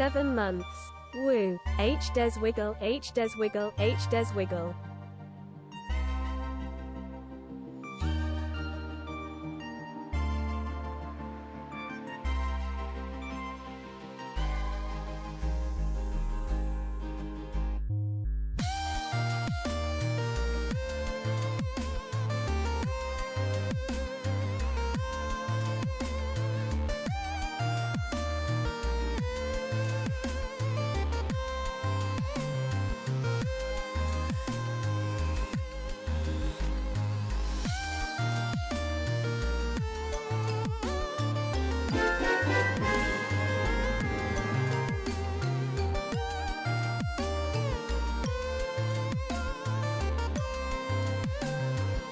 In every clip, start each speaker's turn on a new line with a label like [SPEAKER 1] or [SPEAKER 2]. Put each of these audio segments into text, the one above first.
[SPEAKER 1] 7 months. Woo. H des wiggle, H des wiggle, H des wiggle.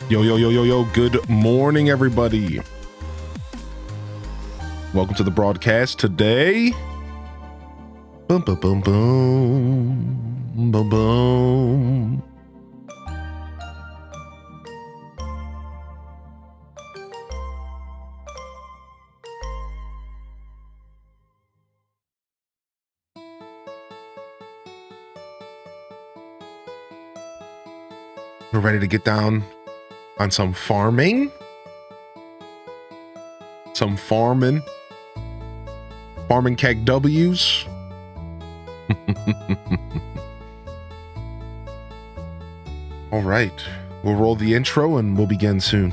[SPEAKER 2] Yo, good morning, everybody. Welcome to the broadcast today. Boom, boom, boom, boom, boom, boom. We're ready to get down on some farming, farming keg W's. All right, we'll roll the intro and we'll begin soon.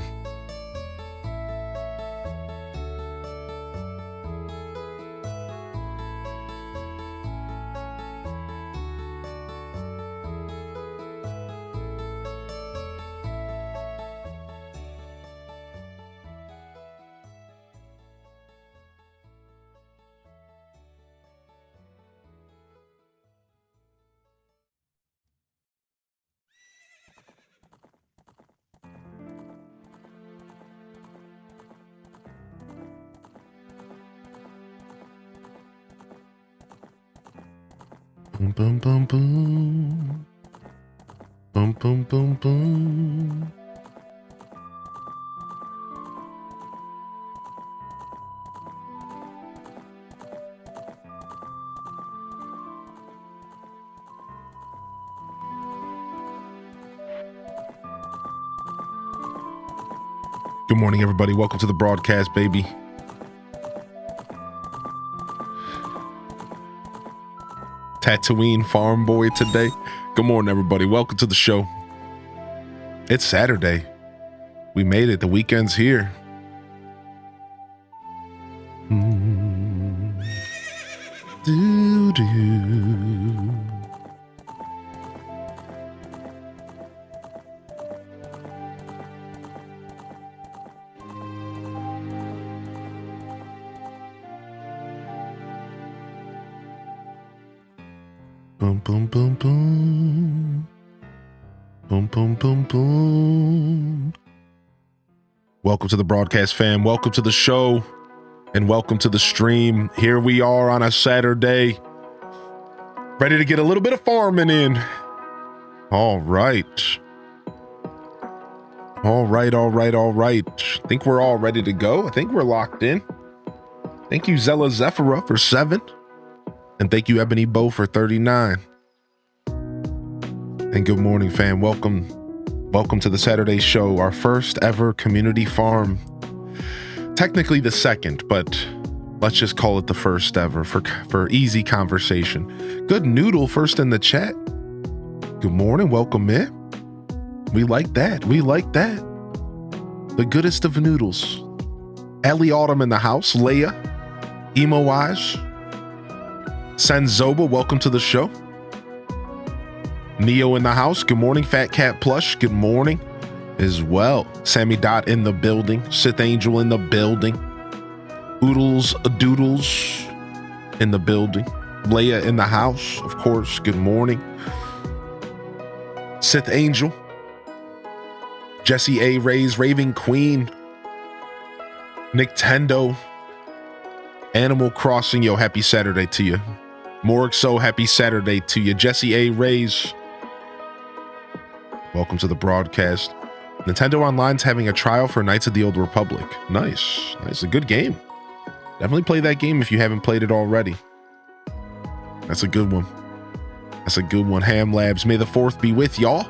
[SPEAKER 2] Boom, boom, boom, boom. Boom, boom, boom, boom. Good morning, everybody. Welcome to the broadcast, baby. Tatooine farm boy today. Good morning, everybody. Welcome to the show. It's Saturday. We made it. The weekend's here. Doo-doo. Boom, boom, boom, boom. Boom, boom, boom, boom. Welcome to the broadcast, fam. Welcome to the show and welcome to the stream. Here we are on a Saturday, ready to get a little bit of farming in. All right. All right. I think we're all ready to go. I think we're locked in. Thank you, Zella Zephyrah, for 7. And thank you, Ebony Bow, for 39. And good morning, fam. Welcome to the Saturday show, our first ever community farm. Technically the second, but let's just call it the first ever for easy conversation. Good Noodle first in the chat. Good morning, welcome in. We like that. The goodest of noodles. Ellie Autumn in the house. Leia, Emo Eyes. Senzoba, welcome to the show. Neo in the house. Good morning. Fat Cat Plush, good morning as well. Sammy Dot in the building. Sith Angel in the building. Oodles Doodles in the building. Leia in the house, of course. Good morning. Sith Angel. Jesse A. Ray's Raving Queen. Nintendo. Animal Crossing, yo, happy Saturday to you. Morgso, happy Saturday to you. Jesse A. Rays, welcome to the broadcast. Nintendo Online's having a trial for Knights of the Old Republic. Nice. A good game. Definitely play that game if you haven't played it already. That's a good one. That's a good one. Ham Labs, may the 4th be with y'all.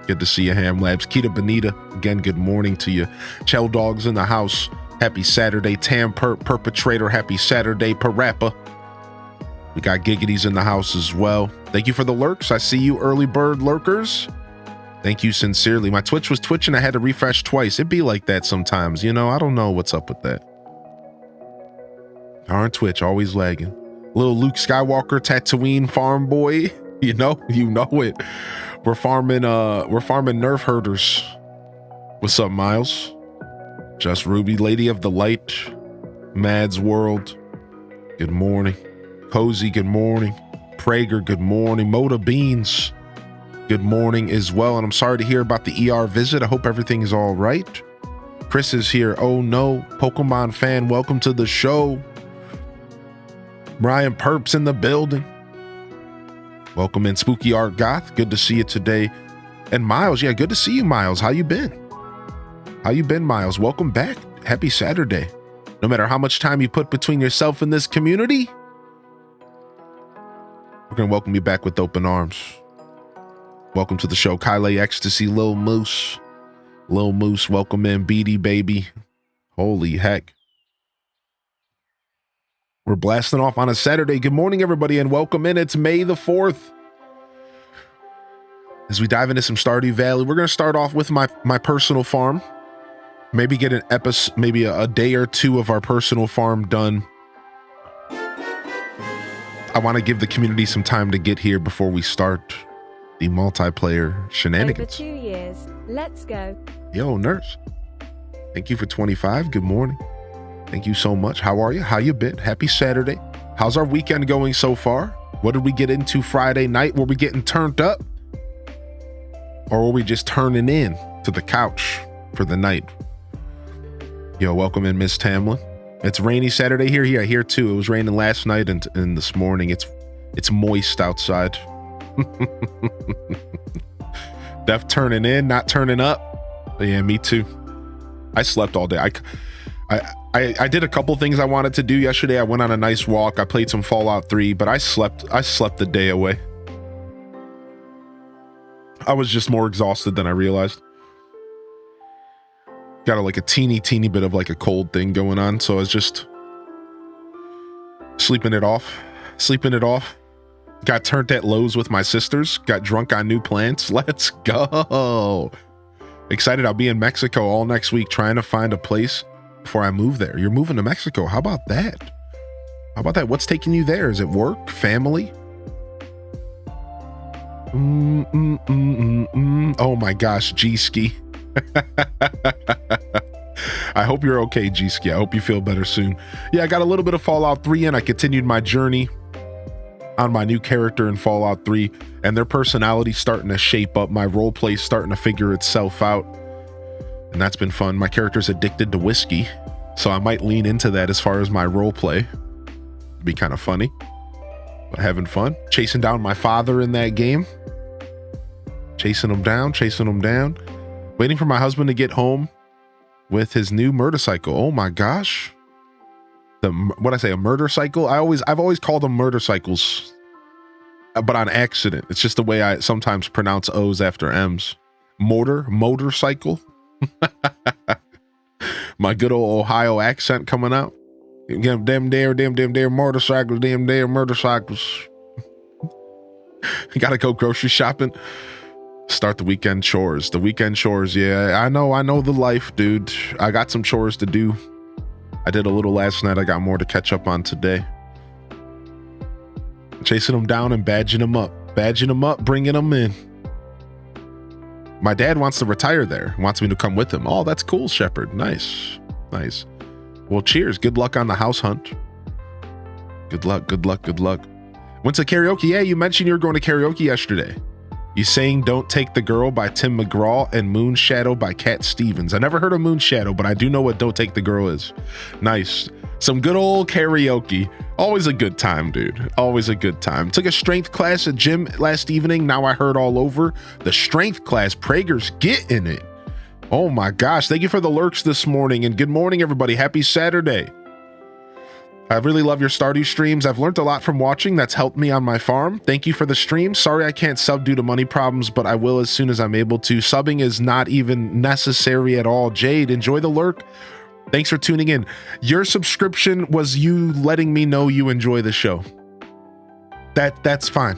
[SPEAKER 2] Good to see you, Ham Labs. Kita Benita, again, good morning to you. Chell Dogs in the house. Happy Saturday. Tam Perpetrator, happy Saturday. Parappa. We got Giggities in the house as well. Thank you for the lurks. I see you, early bird lurkers. Thank you sincerely. My Twitch was twitching. I had to refresh twice. It'd be like that sometimes. You know, I don't know what's up with that. Darn Twitch, always lagging. Little Luke Skywalker, Tatooine farm boy. You know it. We're farming nerf herders. What's up, Miles? Just Ruby, Lady of the Light. Mad's World. Good morning. Cozy, good morning. Prager, good morning. Moda Beans, good morning as well. And I'm sorry to hear about the ER visit. I hope everything is all right. Chris is here. Oh no, Pokemon fan, welcome to the show. Brian Perps in the building. Welcome in, Spooky Art Goth. Good to see you today. And Miles, yeah, good to see you, Miles. How you been? How you been, Miles? Welcome back. Happy Saturday. No matter how much time you put between yourself and this community, we're going to welcome you back with open arms. Welcome to the show. Kyle Ecstasy, Lil Moose. Lil Moose, welcome in. Beady Baby. Holy heck. We're blasting off on a Saturday. Good morning, everybody, and welcome in. It's May the 4th. As we dive into some Stardew Valley, we're going to start off with my personal farm. Maybe get an episode, maybe a day or two of our personal farm done. I want to give the community some time to get here before we start the multiplayer shenanigans.
[SPEAKER 1] Over 2 years. Let's go.
[SPEAKER 2] Yo, Nurse. Thank you for 25. Good morning. Thank you so much. How are you? How you been? Happy Saturday. How's our weekend going so far? What did we get into Friday night? Were we getting turned up? Or were we just turning in to the couch for the night? Yo, welcome in, Miss Tamlin. It's rainy Saturday here. Yeah, here too. It was raining last night and this morning. It's moist outside. Def turning in, not turning up. Yeah, me too. I slept all day. I did a couple things I wanted to do yesterday. I went on a nice walk. I played some Fallout 3, but I slept the day away. I was just more exhausted than I realized. Got like a teeny bit of like a cold thing going on, so I was just sleeping it off. Got turned at Lowe's with my sisters. Got drunk on new plants. Let's go. Excited. I'll be in Mexico all next week trying to find a place before I move there. You're moving to Mexico. How about that? What's taking you there? Is it work? Family? Oh my gosh, G-Ski. I hope you're okay, G-Ski. I hope you feel better soon. Yeah, I got a little bit of Fallout 3 in. I continued my journey on my new character in Fallout 3, and their personality's starting to shape up. My role play's starting to figure itself out, and that's been fun. My character's addicted to whiskey, so I might lean into that as far as my role play. It'd be kind of funny, but having fun. Chasing down my father in that game. Chasing him down. Waiting for my husband to get home with his new motorcycle. Oh my gosh. A murder cycle? I've always called them murder cycles, but on accident. It's just the way I sometimes pronounce O's after M's. Motorcycle. My good old Ohio accent coming out. Damn motorcycles, damn motorcycles. Gotta go grocery shopping. Start the weekend chores. Yeah, I know the life, dude. I got some chores to do. I did a little last night. I got more to catch up on today. Chasing them down and badging them up, bringing them in. My dad wants to retire there. Wants me to come with him. Oh, that's cool, Shepard. Nice. Well, cheers. Good luck on the house hunt. Good luck. Went to karaoke. Yeah, you mentioned you were going to karaoke yesterday. You sang Don't Take the Girl by Tim McGraw and Moon Shadow by Cat Stevens. I never heard of Moon Shadow, but I do know what Don't Take the Girl is. Nice. Some good old karaoke. Always a good time, dude. Always a good time. Took a strength class at gym last evening. Now I heard all over the strength class. Prager's getting it. Oh my gosh. Thank you for the lurks this morning, and good morning, everybody. Happy Saturday. I really love your Stardew streams. I've learned a lot from watching that's helped me on my farm. Thank you for the stream. Sorry I can't sub due to money problems, but I will as soon as I'm able to. Subbing is not even necessary at all. Jade, enjoy the lurk. Thanks for tuning in. Your subscription was you letting me know you enjoy the show. That's fine.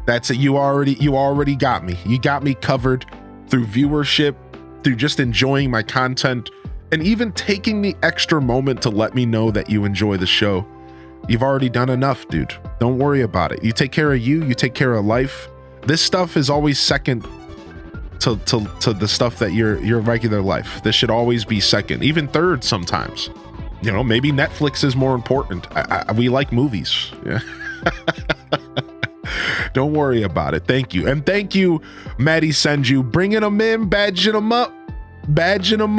[SPEAKER 2] That's it. You already got me. You got me covered through viewership, through just enjoying my content, and even taking the extra moment to let me know that you enjoy the show. You've already done enough, dude. Don't worry about it. You take care of you take care of life. This stuff is always second to the stuff that your regular life. This should always be second, even third sometimes. You know, maybe Netflix is more important. We like movies. Yeah. Don't worry about it. Thank you. And thank you, Maddie Senju, bringing them in, badging them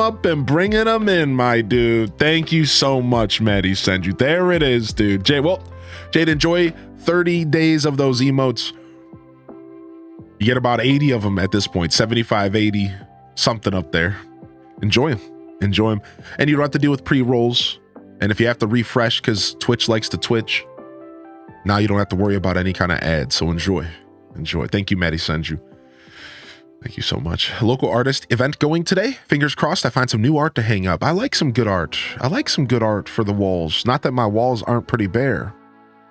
[SPEAKER 2] up and bringing them in, my dude. Thank you so much, Maddie Senju. There it is, dude. Jade, enjoy 30 days of those emotes. You get about 80 of them at this point, 75, 80, something up there. Enjoy them. And you don't have to deal with pre-rolls. And if you have to refresh because Twitch likes to twitch, now you don't have to worry about any kind of ads. So enjoy. Thank you, Maddie Senju. Thank you so much. Local artist event going today. Fingers crossed I find some new art to hang up. I like some good art. I like some good art for the walls. Not that my walls aren't pretty bare,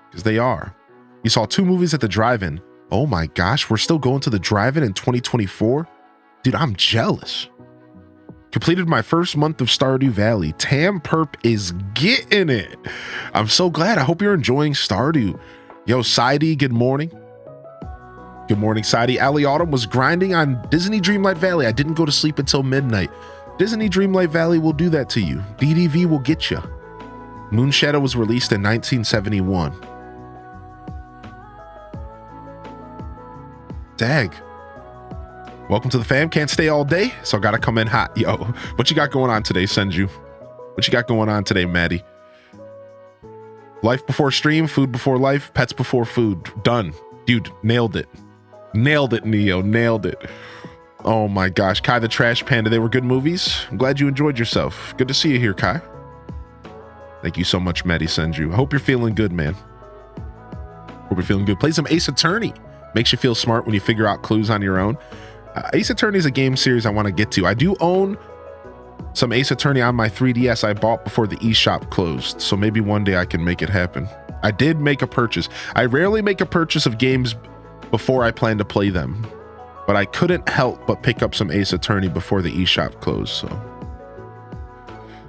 [SPEAKER 2] because they are. You saw 2 movies at the drive-in. Oh my gosh, we're still going to the drive-in in 2024? Dude, I'm jealous. Completed my first month of Stardew Valley. Tam Perp is getting it. I'm so glad. I hope you're enjoying Stardew. Yo, Sidey, good morning. Good morning, Sidey. Ali Autumn was grinding on Disney Dreamlight Valley. I didn't go to sleep until midnight. Disney Dreamlight Valley will do that to you. DDV will get you. Moonshadow was released in 1971. Dag. Welcome to the fam. Can't stay all day, so I gotta come in hot. Yo, what you got going on today, Senju? What you got going on today, Maddie? Life before stream, food before life, pets before food. Done. Dude, nailed it. Nailed it, Neo. Nailed it. Oh my gosh. Kai the Trash Panda, they were good movies. I'm glad you enjoyed yourself. Good to see you here, Kai. Thank you so much, Maddie Senju. I hope you're feeling good, man. Hope you're feeling good. Play some Ace Attorney. Makes you feel smart when you figure out clues on your own. Ace Attorney is a game series I want to get to. I do own some Ace Attorney on my 3DS I bought before the eShop closed, so maybe one day I can make it happen. I did make a purchase. I rarely make a purchase of games before I plan to play them, but I couldn't help but pick up some Ace Attorney before the eShop closed, so.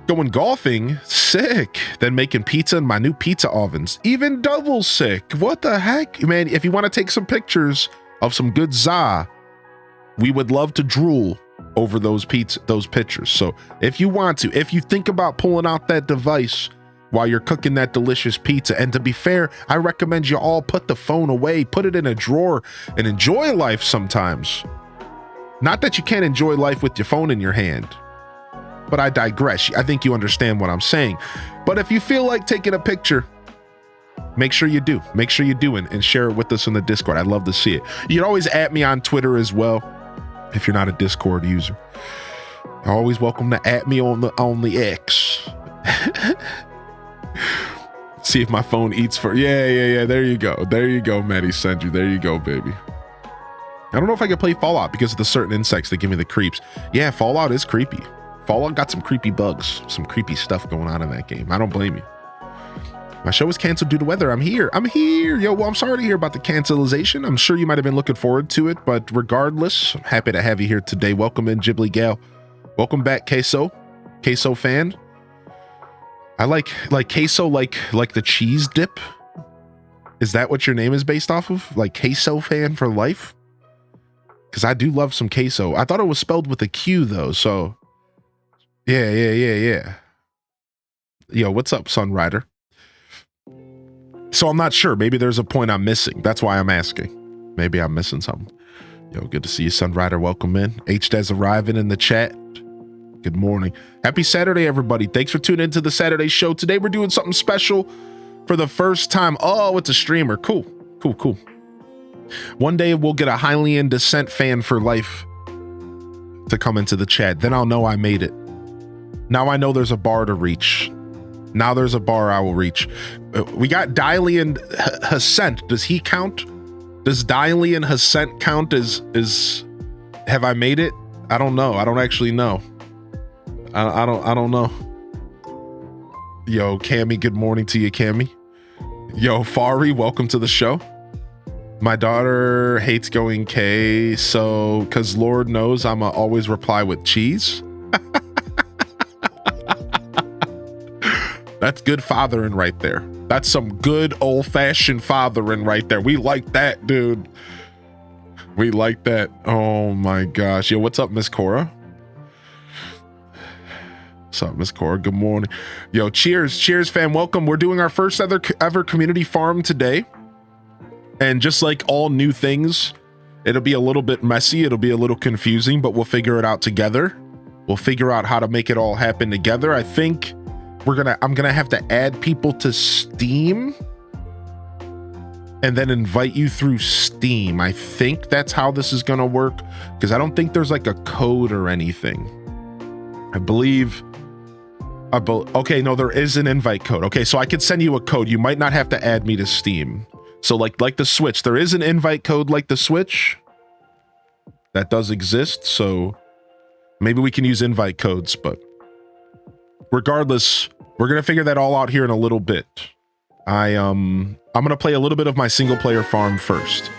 [SPEAKER 2] Going golfing, sick. Then making pizza in my new pizza ovens, even double sick. What the heck? Man, if you want to take some pictures of some good za, we would love to drool over those pictures. So if you want to, if you think about pulling out that device while you're cooking that delicious pizza, and to be fair, I recommend you all put the phone away, put it in a drawer, and enjoy life sometimes. Not that you can't enjoy life with your phone in your hand, but I digress. I think you understand what I'm saying. But if you feel like taking a picture, make sure you do. Make sure you do and share it with us in the Discord. I'd love to see it. You can always @me on Twitter as well if you're not a Discord user. You're always welcome to @me on the X. See if my phone eats for. Yeah. There you go, Maddie Senju. There you go, baby. I don't know if I can play Fallout because of the certain insects that give me the creeps. Yeah, Fallout is creepy. Fallout got some creepy bugs, some creepy stuff going on in that game. I don't blame you. My show was canceled due to weather. I'm here. Yo, well, I'm sorry to hear about the cancellation. I'm sure you might have been looking forward to it, but regardless, I'm happy to have you here today. Welcome in, Ghibli Gal. Welcome back, Queso fan. I like queso, like the cheese dip. Is that what your name is based off of? Like Queso fan for life? Because I do love some queso. I thought it was spelled with a Q though, so yeah. Yo, what's up, Sunrider? So I'm not sure. Maybe there's a point I'm missing. That's why I'm asking. Maybe I'm missing something. Yo, good to see you, Sunrider. Welcome in. HDES arriving in the chat. Good morning. Happy Saturday, everybody. Thanks for tuning into the Saturday show. Today we're doing something special for the first time. Oh, it's a streamer. Cool. One day we'll get a Hylian Descent fan for life to come into the chat. Then I'll know I made it. Now I know there's a bar to reach. Now there's a bar I will reach. We got Diley and Hascent. Does he count? Does Diley and Hascent count as have I made it? I don't know. I don't actually know. I don't know. Yo, Cammy, good morning to you, Cammy. Yo, Fari, welcome to the show. My daughter hates going K, so because Lord knows I'ma always reply with cheese. That's good fathering right there. That's some good old-fashioned fathering right there. We like that, dude. We like that. Oh my gosh. Yo, what's up, Miss Cora? What's up, Miss Cora? Good morning. Yo, cheers, fam. Welcome. We're doing our first ever community farm today. And just like all new things, it'll be a little bit messy. It'll be a little confusing, but we'll figure it out together. We'll figure out how to make it all happen together. I think I'm gonna have to add people to Steam and then invite you through Steam. I think that's how this is gonna work, because I don't think there's like a code or anything. I believe, okay, no, there is an invite code. Okay, so I could send you a code. You might not have to add me to Steam. So like the Switch, there is an invite code like the Switch that does exist. So maybe we can use invite codes, but regardless, we're going to figure that all out here in a little bit. I'm going to play a little bit of my single player farm first.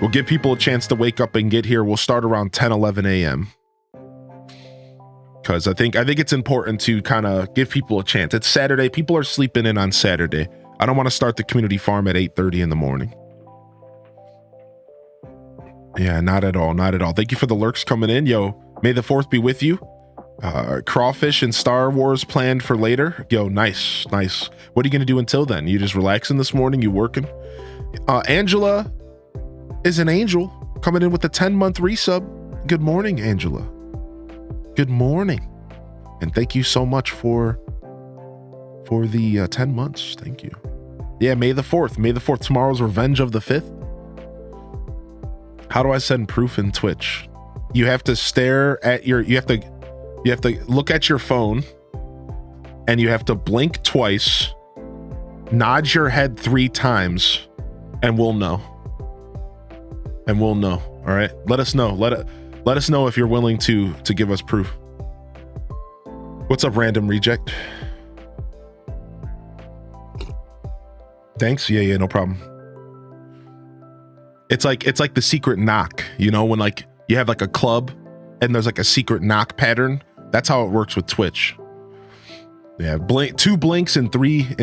[SPEAKER 2] We'll give people a chance to wake up and get here. We'll start around 10, 11 a.m. Because I think it's important to kind of give people a chance. It's Saturday. People are sleeping in on Saturday. I don't want to start the community farm at 8:30 in the morning. Yeah, not at all. Not at all. Thank you for the lurks coming in. Yo, may the 4th be with you. Crawfish and Star Wars planned for later. Yo, nice. What are you going to do until then? You just relaxing this morning? You working? Angela is an angel coming in with a 10-month resub. Good morning, Angela. Good morning. And thank you so much for the 10 months. Thank you. Yeah, May the 4th. May the 4th. Tomorrow's Revenge of the 5th. How do I send proof in Twitch? You have to stare at you have to look at your phone, and you have to blink twice, nod your head 3 times, and we'll know. All right. Let us know. Let us know if you're willing to give us proof. What's up, random reject? Thanks. Yeah, no problem. It's like the secret knock, you know, when like you have like a club and there's like a secret knock pattern. That's how it works with Twitch. Yeah, 2 blinks and 3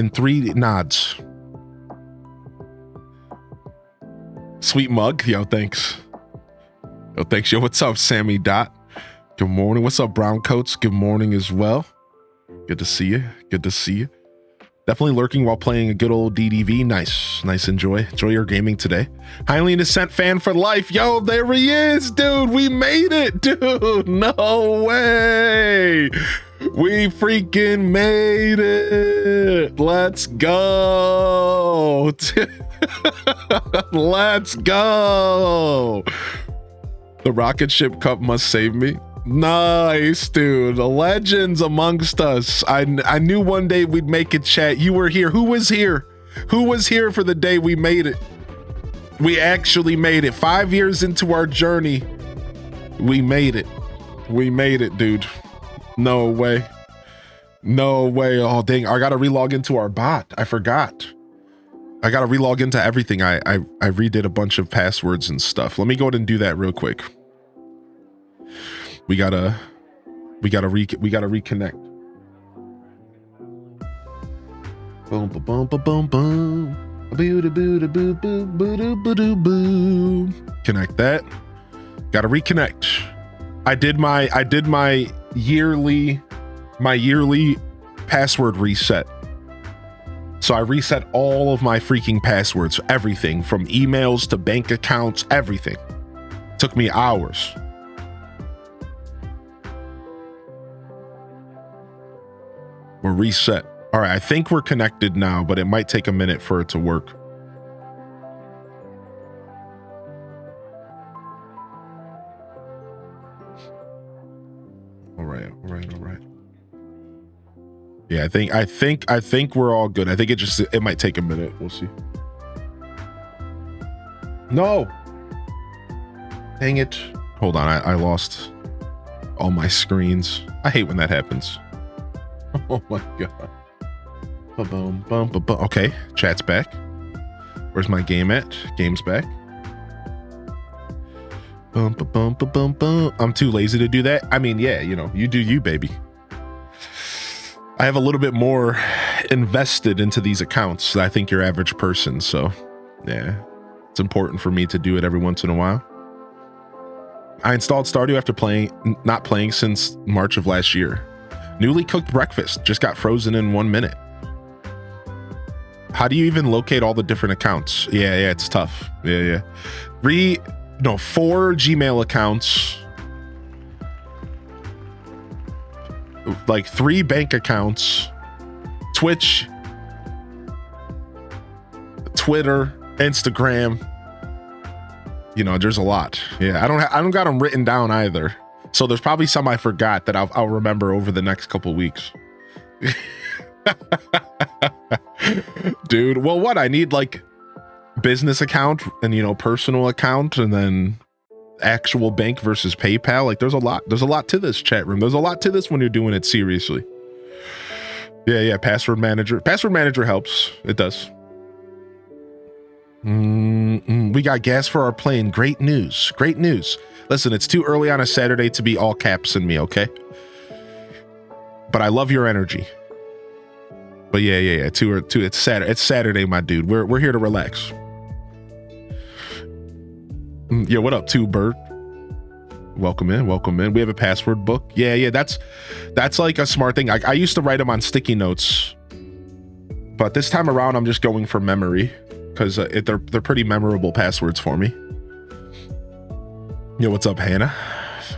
[SPEAKER 2] nods. Sweet mug. Yo, thanks. Yo, what's up, Sammy Dot? Good morning. What's up, Brown Coats? Good morning as well. Good to see you. Definitely lurking while playing a good old DDV. Nice. Enjoy your gaming today. Highly Innocent fan for life. Yo, there he is, dude. We made it, dude. No way. We freaking made it. Let's go. Let's go. The rocket ship cup must save me. Nice, dude. The legends amongst us. I knew one day we'd make it, chat. You were here. Who was here? Who was here for the day we made it? We actually made it. 5 years into our journey, we made it. We made it, dude. No way. Oh, dang. I gotta relog into our bot. I forgot. I gotta relog into everything. I redid a bunch of passwords and stuff. Let me go ahead and do that real quick. We gotta reconnect. Boom, boom, boom, boom, boom. Boo, boo, boo, boo, boo, boo, boo, boo. Connect that. Gotta reconnect. I did my yearly password reset. So I reset all of my freaking passwords, everything from emails to bank accounts, everything. Took me hours. We're reset. All right, I think we're connected now, but it might take a minute for it to work. All right. Yeah, I think we're all good. I think it might take a minute. We'll see. No. Dang it. Hold on, I lost all my screens. I hate when that happens. Oh my god. Ba-boom, bum, ba-bum. Okay, chat's back. Where's my game at? Game's back. Bum, ba-bum, ba-bum, bum. I'm too lazy to do that. I mean, yeah, you know, you do you, baby. I have a little bit more invested into these accounts than I think your average person. So yeah, it's important for me to do it every once in a while. I installed Stardew after not playing since March of last year. Newly cooked breakfast just got frozen in 1 minute. How do you even locate all the different accounts? Yeah, it's tough. Yeah. 4 Gmail accounts, like 3 bank accounts, Twitch, Twitter, Instagram. You know, there's a lot. Yeah, I don't got them written down either. So there's probably some I forgot that I'll remember over the next couple weeks. Dude, well, what I need, like, business account and, you know, personal account, and then actual bank versus PayPal. Like, there's a lot to this chat room. There's a lot to this when you're doing it seriously. Yeah, password manager helps. It does. We got gas for our plane. Great news. Listen, it's too early on a Saturday to be all caps in me, okay? But I love your energy. But yeah. It's Saturday, my dude. We're here to relax. Yeah, what up, Two Bird? Welcome in. We have a password book. Yeah. That's like a smart thing. I used to write them on sticky notes, but this time around I'm just going for memory because they're pretty memorable passwords for me. Yo, what's up, Hannah?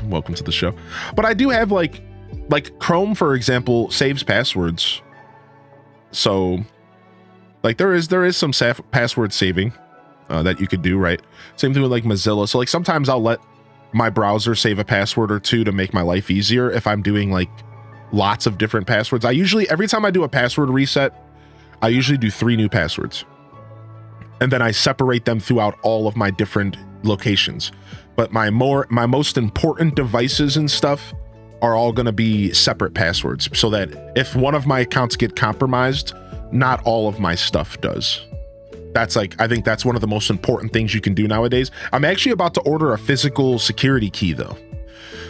[SPEAKER 2] Welcome to the show. But I do have like Chrome, for example, saves passwords. So like there is some password saving that you could do, right? Same thing with like Mozilla. So like sometimes I'll let my browser save a password or two to make my life easier if I'm doing like lots of different passwords. Every time I do a password reset, I usually do 3 new passwords. And then I separate them throughout all of my different locations. But my most important devices and stuff are all going to be separate passwords, so that if one of my accounts get compromised, not all of my stuff does. I think that's one of the most important things you can do nowadays. I'm actually about to order a physical security key though.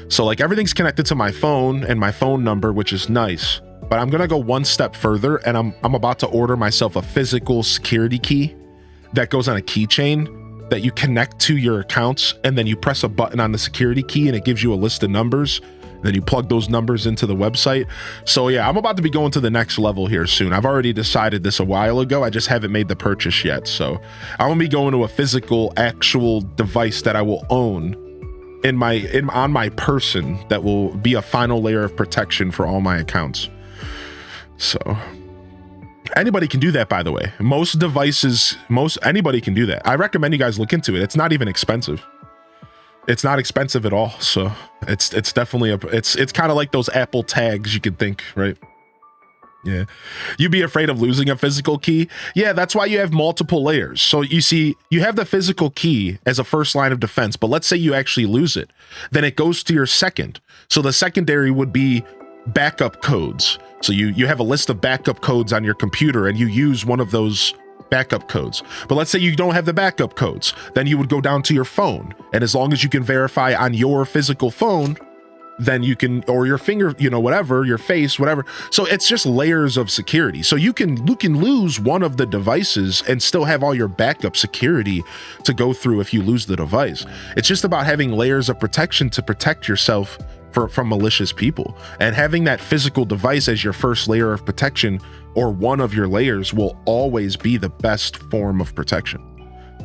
[SPEAKER 2] So like everything's connected to my phone and my phone number, which is nice, but I'm going to go one step further, and I'm about to order myself a physical security key that goes on a keychain that you connect to your accounts, and then you press a button on the security key and it gives you a list of numbers. Then you plug those numbers into the website. So yeah, I'm about to be going to the next level here soon. I've already decided this a while ago. I just haven't made the purchase yet. So I'm gonna be going to a physical, actual device that I will own on my person that will be a final layer of protection for all my accounts. So anybody can do that, by the way. Anybody can do that. I recommend you guys look into it. It's not even expensive. It's not expensive at all. So it's definitely it's kind of like those Apple tags you could think, right? Yeah. You'd be afraid of losing a physical key. Yeah, that's why you have multiple layers. So you see, you have the physical key as a first line of defense, but let's say you actually lose it. Then it goes to your second. So the secondary would be backup codes. So you have a list of backup codes on your computer and you use one of those backup codes. But let's say you don't have the backup codes, then you would go down to your phone. And as long as you can verify on your physical phone, then you can, or your finger, whatever, your face, whatever. So it's just layers of security. So you can lose one of the devices and still have all your backup security to go through if you lose the device. It's just about having layers of protection to protect yourself from malicious people. And having that physical device as your first layer of protection, or one of your layers, will always be the best form of protection.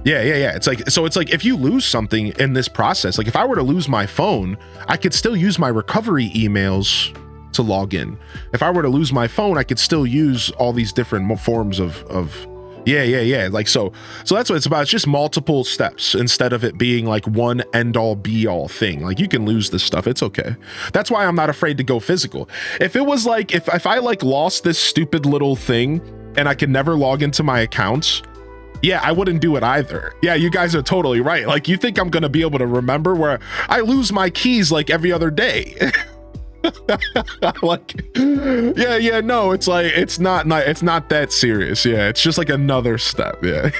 [SPEAKER 2] Yeah. It's like if you lose something in this process, like if I were to lose my phone, I could still use my recovery emails to log in. If I were to lose my phone, I could still use all these different forms of Yeah. Like, so that's what it's about. It's just multiple steps instead of it being like one end all be all thing. Like, you can lose this stuff. It's okay. That's why I'm not afraid to go physical. If it was like, if I like lost this stupid little thing and I could never log into my accounts, yeah, I wouldn't do it either. Yeah, you guys are totally right. Like, you think I'm going to be able to remember where I lose my keys like every other day? Like, yeah, no, it's like, it's not that serious. Yeah, it's just like another step. Yeah.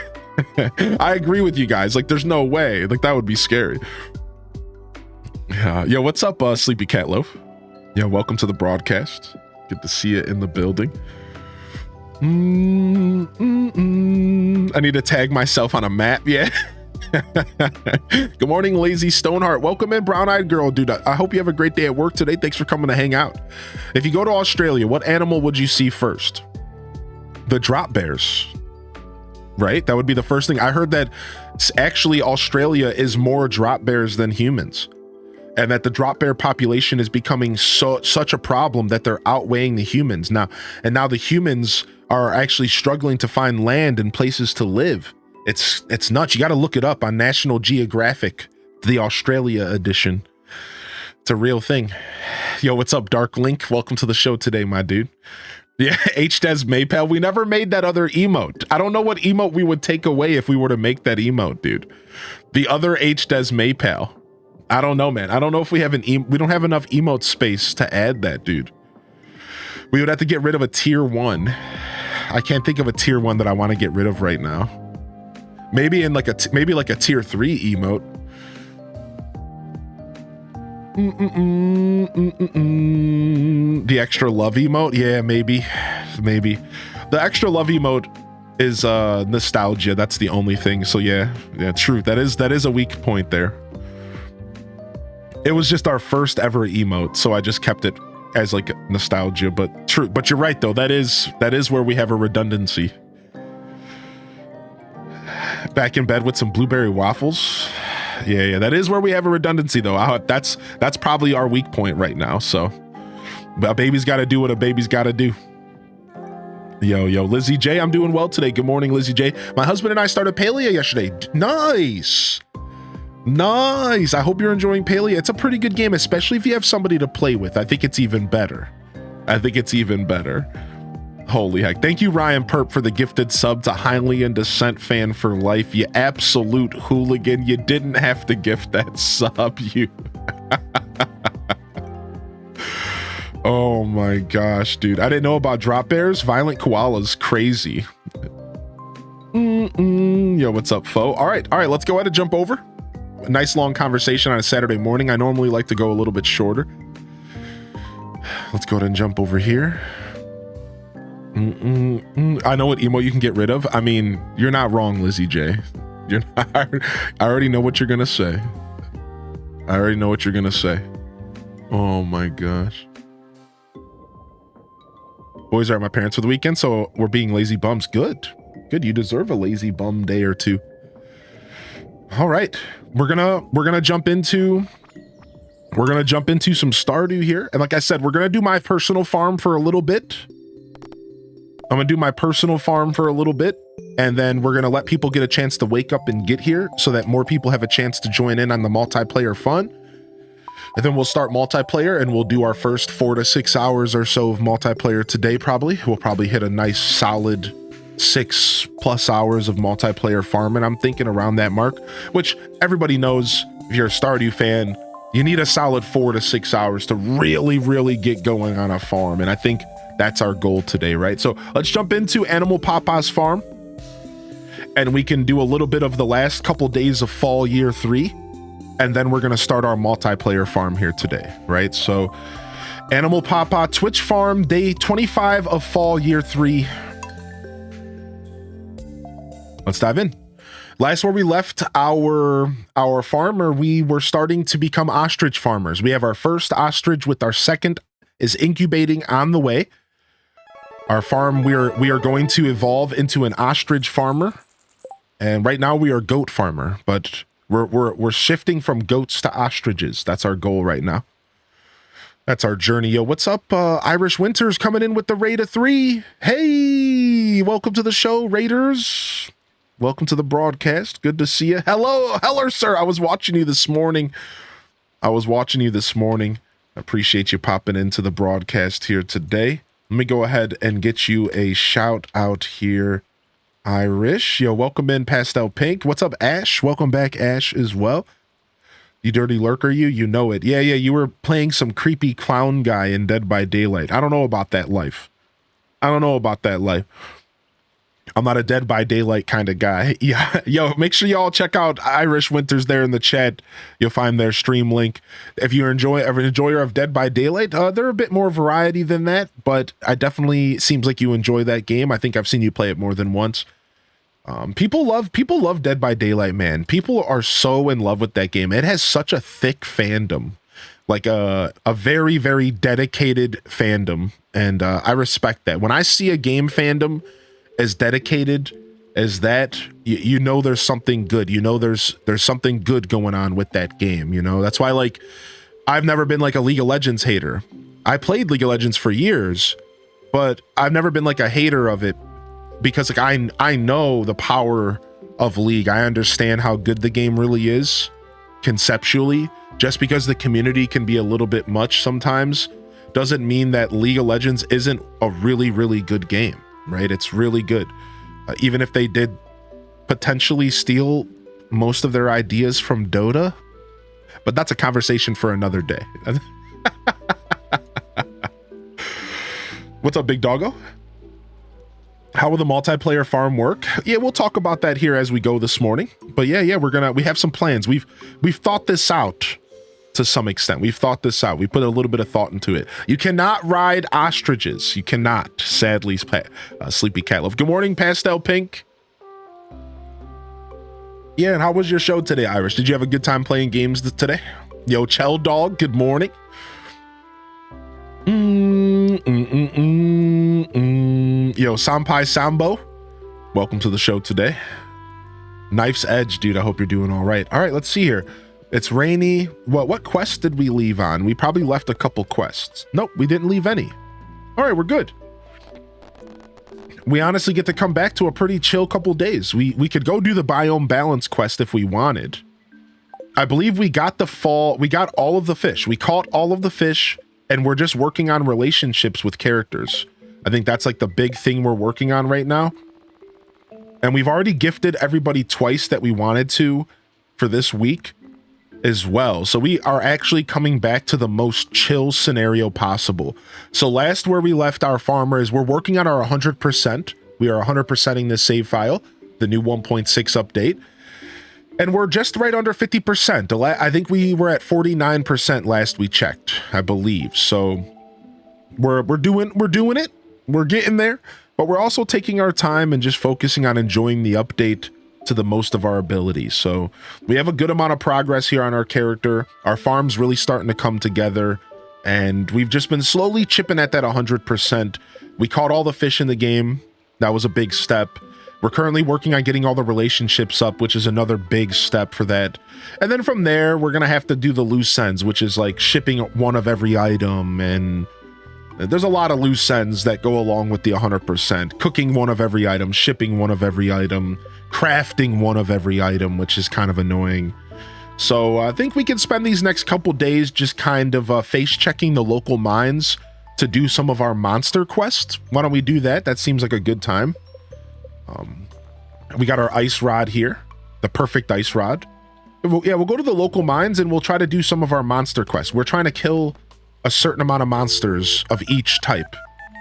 [SPEAKER 2] I agree with you guys. Like, there's no way. Like, that would be scary. Yeah. Yo, what's up, Sleepy Cat Loaf? Yeah, welcome to the broadcast. Good to see you in the building. I need to tag myself on a map. Yeah. Good morning, Lazy Stoneheart. Welcome in, Brown-Eyed Girl. Dude, I hope you have a great day at work today. Thanks for coming to hang out. If you go to Australia, what animal would you see first? The drop bears, right? That would be the first thing. I heard that actually Australia is more drop bears than humans, and that the drop bear population is becoming such a problem that they're outweighing the humans now. And now the humans are actually struggling to find land and places to live. It's nuts. You got to look it up on National Geographic, the Australia edition. It's a real thing. Yo, what's up, Dark Link? Welcome to the show today, my dude. Yeah, HDes Maypal. We never made that other emote. I don't know what emote we would take away if we were to make that emote, dude. The other HDes Maypal. I don't know, man. I don't know if we have we don't have enough emote space to add that, dude. We would have to get rid of a tier 1. I can't think of a tier 1 that I want to get rid of right now. Maybe in like a tier 3 emote. The extra love emote. Yeah, maybe. The extra love emote is nostalgia. That's the only thing. So yeah, true. That is a weak point there. It was just our first ever emote, so I just kept it as like nostalgia. But true. But you're right though. That is where we have a redundancy. Back in bed with some blueberry waffles. Yeah, that is where we have a redundancy though. That's probably our weak point right now. So a baby's got to do what a baby's got to do. Yo, Lizzie J, I'm doing well today. Good morning, Lizzie J. My husband and I started Palea yesterday. Nice. I hope you're enjoying Palea. It's a pretty good game, especially if you have somebody to play with. I think it's even better. Holy heck. Thank you, Ryan Perp, for the gifted sub to Highly and Descent fan for life. You absolute hooligan. You didn't have to gift that sub, you. Oh my gosh, dude. I didn't know about drop bears. Violent koalas. Crazy. Yo, what's up, foe? All right. Let's go ahead and jump over. A nice long conversation on a Saturday morning. I normally like to go a little bit shorter. Let's go ahead and jump over here. I know what emote you can get rid of. I mean, you're not wrong, Lizzie J. You're not, I already know what you're gonna say. Oh my gosh. Boys are at my parents for the weekend, so we're being lazy bums. Good. You deserve a lazy bum day or two. All right, we're gonna jump into some Stardew here, and like I said, we're gonna do my personal farm for a little bit. And then we're going to let people get a chance to wake up and get here so that more people have a chance to join in on the multiplayer fun. And then we'll start multiplayer and we'll do our first 4 to 6 hours or so of multiplayer today. We'll probably hit a nice solid 6+ hours of multiplayer farming. I'm thinking around that mark, which everybody knows if you're a Stardew fan, you need a solid 4 to 6 hours to really get going on a farm. And I think that's our goal today, right? So let's jump into Animal Papa's farm, and we can do a little bit of the last couple days of fall year 3, and then we're going to start our multiplayer farm here today, right? So Animal Papa Twitch farm, day 25 of fall year 3. Let's dive in. Last where we left our farmer, we were starting to become ostrich farmers. We have our first ostrich with our second is incubating on the way. Our farm, we are going to evolve into an ostrich farmer, and right now we are goat farmer, but we're shifting from goats to ostriches. That's our goal right now. That's our journey. Yo, what's up? Irish Winters coming in with the raid of 3. Hey, welcome to the show, Raiders. Welcome to the broadcast. Good to see you. Hello, sir. I was watching you this morning. I appreciate you popping into the broadcast here today. Let me go ahead and get you a shout out here, Irish. Yo, welcome in, Pastel Pink. What's up, Ash? Welcome back, Ash, as well. You dirty lurker, you know it. Yeah, you were playing some creepy clown guy in Dead by Daylight. I don't know about that life. I'm not a Dead by Daylight kind of guy. Yeah, yo, make sure y'all check out Irish Winters there in the chat. You'll find their stream link. If you're an enjoyer of Dead by Daylight, they're a bit more variety than that, but I definitely seems like you enjoy that game. I think I've seen you play it more than once. People love Dead by Daylight, man. People are so in love with that game. It has such a thick fandom, like a very, very dedicated fandom. And I respect that. When I see a game fandom as dedicated as that, you know there's something good. You know there's something good going on with that game, you know? That's why, like, I've never been like a League of Legends hater. I played League of Legends for years, but I've never been like a hater of it. Because like I know the power of League. I understand how good the game really is conceptually. Just because the community can be a little bit much sometimes doesn't mean that League of Legends isn't a really, really good game, right? It's really good. Even if they did potentially steal most of their ideas from Dota, but that's a conversation for another day. What's up, big doggo? How will the multiplayer farm work? Yeah, we'll talk about that here as we go this morning. But yeah, we have some plans. We've thought this out to some extent. We've thought this out. We put a little bit of thought into it. You cannot ride ostriches. You cannot, sadly, Sleepy Cat Love. Good morning, Pastel Pink. Yeah, and how was your show today, Irish? Did you have a good time playing games today? Yo, Chell Dog, good morning. Yo, Sampai Sambo, welcome to the show today. Knife's Edge, dude, I hope you're doing all right. All right, let's see here. It's rainy. What quest did we leave on? We probably left a couple quests. Nope, we didn't leave any. All right, we're good. We honestly get to come back to a pretty chill couple days. We could go do the biome balance quest if we wanted. I believe we got all of the fish. We caught all of the fish, and we're just working on relationships with characters. I think that's like the big thing we're working on right now. And we've already gifted everybody twice that we wanted to for this week as well. So we are actually coming back to the most chill scenario possible. So last where we left our farmer is we're working on our 100%. We are 100%ing this save file, the new 1.6 update. And we're just right under 50%. I think we were at 49% last we checked, I believe. So we're doing it. We're getting there, but we're also taking our time and just focusing on enjoying the update to the most of our abilities. So we have a good amount of progress here on our character. Our farm's really starting to come together, and we've just been slowly chipping at that 100%. We caught all the fish in the game. That was a big step. We're currently working on getting all the relationships up, which is another big step for that. And then from there, we're going to have to do the loose ends, which is like shipping one of every item, and there's a lot of loose ends that go along with the 100%. Cooking one of every item, shipping one of every item, crafting one of every item, which is kind of annoying. So I think we can spend these next couple days just kind of face checking the local mines to do some of our monster quests. Why don't we do that? That seems like a good time. We got our ice rod here, the perfect ice rod. We'll go to the local mines and we'll try to do some of our monster quests. We're trying to kill a certain amount of monsters of each type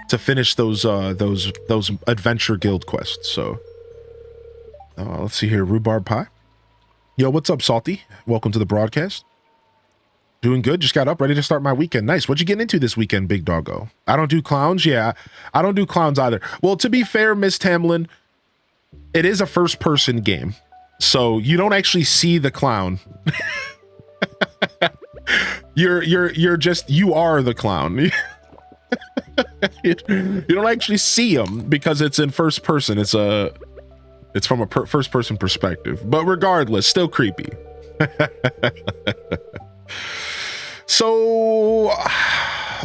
[SPEAKER 2] to finish those adventure guild quests. So let's see here. Rhubarb pie. Yo, what's up, Salty? Welcome to the broadcast. Doing good. Just got up, ready to start my weekend. Nice. What'd you get into this weekend, big doggo? I don't do clowns. Yeah, I don't do clowns either. Well, to be fair, Miss Tamlin, it is a first-person game, so you don't actually see the clown. you are the clown. You don't actually see him because it's in first person. It's from a first person perspective, but regardless, still creepy. So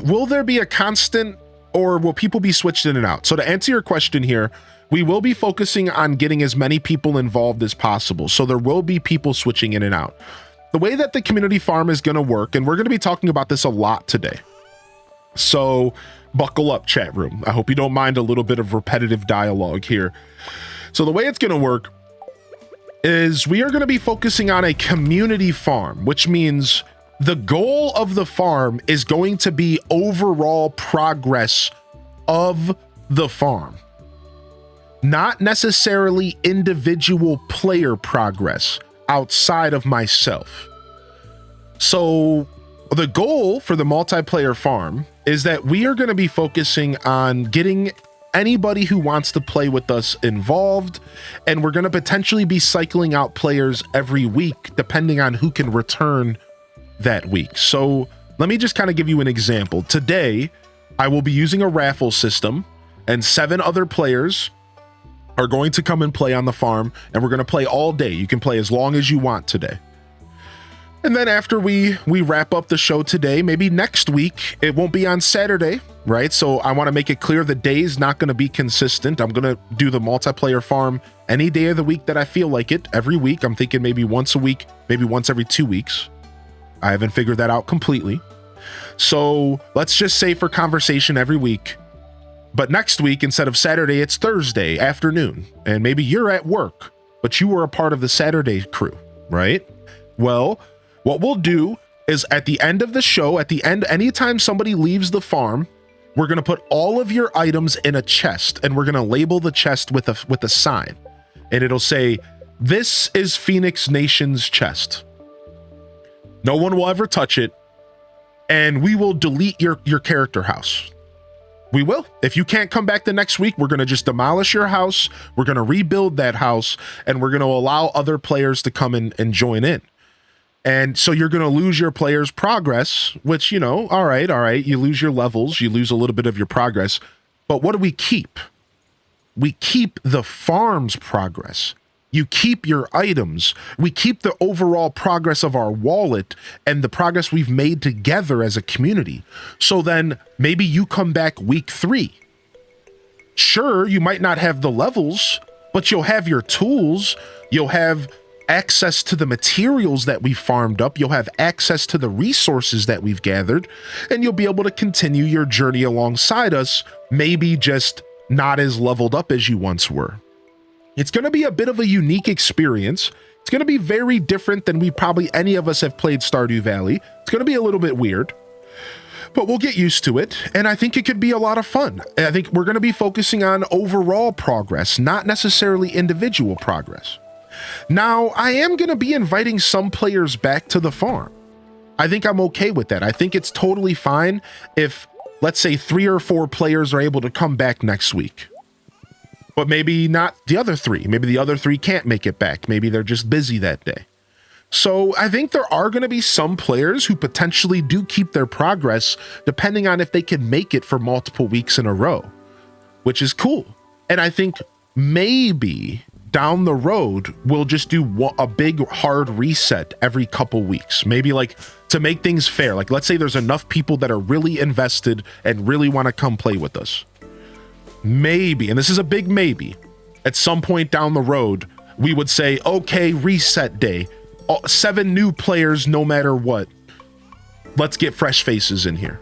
[SPEAKER 2] will there be a constant, or will people be switched in and out? So to answer your question here, we will be focusing on getting as many people involved as possible. So there will be people switching in and out. The way that the community farm is going to work, and we're going to be talking about this a lot today. So buckle up, chat room. I hope you don't mind a little bit of repetitive dialogue here. So the way it's going to work is we are going to be focusing on a community farm, which means the goal of the farm is going to be overall progress of the farm, not necessarily individual player progress outside of myself. So the goal for the multiplayer farm is that we are going to be focusing on getting anybody who wants to play with us involved, and we're going to potentially be cycling out players every week depending on who can return that week. So let me just kind of give you an example. Today, I will be using a raffle system, and 7 other players are going to come and play on the farm, and we're going to play all day. You can play as long as you want today. And then after we wrap up the show today, maybe next week, it won't be on Saturday, right? So I want to make it clear the day is not going to be consistent. I'm going to do the multiplayer farm any day of the week that I feel like it. Every week, I'm thinking maybe once a week, maybe once every 2 weeks. I haven't figured that out completely. So let's just say for conversation every week. But next week, instead of Saturday, it's Thursday afternoon. And maybe you're at work, but you were a part of the Saturday crew, right? Well, what we'll do is at the end of the show, at the end, anytime somebody leaves the farm, we're going to put all of your items in a chest, and we're going to label the chest with a sign. And it'll say, "This is Phoenix Nation's chest." No one will ever touch it, and we will delete your character house. We will. If you can't come back the next week, we're going to just demolish your house. We're going to rebuild that house, and we're going to allow other players to come in and join in. And so you're going to lose your players' progress, which, you know, all right. You lose your levels. You lose a little bit of your progress. But what do we keep? We keep the farm's progress. You keep your items. We keep the overall progress of our wallet and the progress we've made together as a community. So then maybe you come back week 3. Sure, you might not have the levels, but you'll have your tools. You'll have access to the materials that we farmed up. You'll have access to the resources that we've gathered, and you'll be able to continue your journey alongside us, maybe just not as leveled up as you once were. It's going to be a bit of a unique experience. It's going to be very different than we probably any of us have played Stardew Valley. It's going to be a little bit weird, but we'll get used to it. And I think it could be a lot of fun. I think we're going to be focusing on overall progress, not necessarily individual progress. Now, I am going to be inviting some players back to the farm. I think I'm okay with that. I think it's totally fine if, let's say, 3 or 4 players are able to come back next week. But maybe not the other 3. Maybe the other 3 can't make it back. Maybe they're just busy that day. So I think there are going to be some players who potentially do keep their progress depending on if they can make it for multiple weeks in a row, which is cool. And I think maybe down the road, we'll just do a big hard reset every couple weeks. Maybe like to make things fair. Like let's say there's enough people that are really invested and really want to come play with us. Maybe, and this is a big maybe, at some point down the road, we would say, okay, reset day, 7 new players no matter what. Let's get fresh faces in here.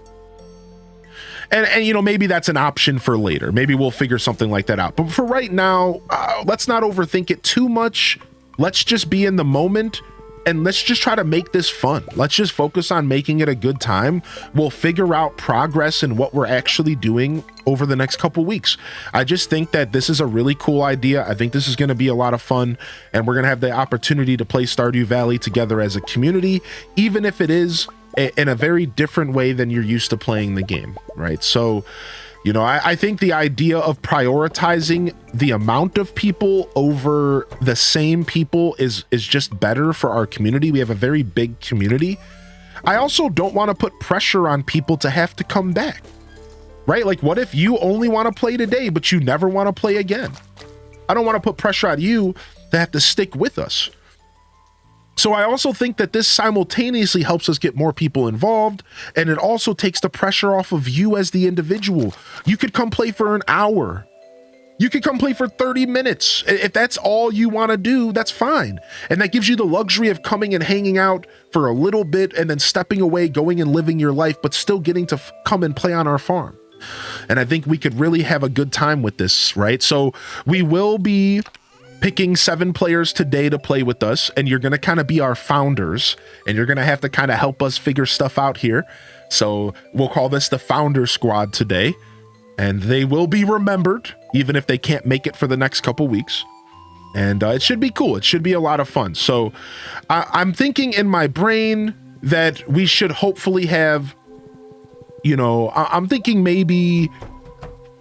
[SPEAKER 2] And you know, maybe that's an option for later. Maybe we'll figure something like that out. But for right now, let's not overthink it too much. Let's just be in the moment, and let's just try to make this fun. Let's just focus on making it a good time. We'll figure out progress and what we're actually doing over the next couple weeks. I just think that this is a really cool idea. I think this is going to be a lot of fun, and we're going to have the opportunity to play Stardew Valley together as a community, even if it is in a very different way than you're used to playing the game, right? So, you know, I think the idea of prioritizing the amount of people over the same people is just better for our community. We have a very big community. I also don't want to put pressure on people to have to come back, right? Like, what if you only want to play today, but you never want to play again? I don't want to put pressure on you to have to stick with us. So I also think that this simultaneously helps us get more people involved, and it also takes the pressure off of you as the individual. You could come play for an hour. You could come play for 30 minutes. If that's all you want to do, that's fine. And that gives you the luxury of coming and hanging out for a little bit and then stepping away, going and living your life, but still getting to come and play on our farm. And I think we could really have a good time with this, right? So we will be picking 7 players today to play with us, and you're going to kind of be our founders, and you're going to have to kind of help us figure stuff out here. So we'll call this the Founder Squad today, and they will be remembered, even if they can't make it for the next couple weeks. And it should be cool. It should be a lot of fun. So I'm thinking in my brain that we should hopefully have, I'm thinking maybe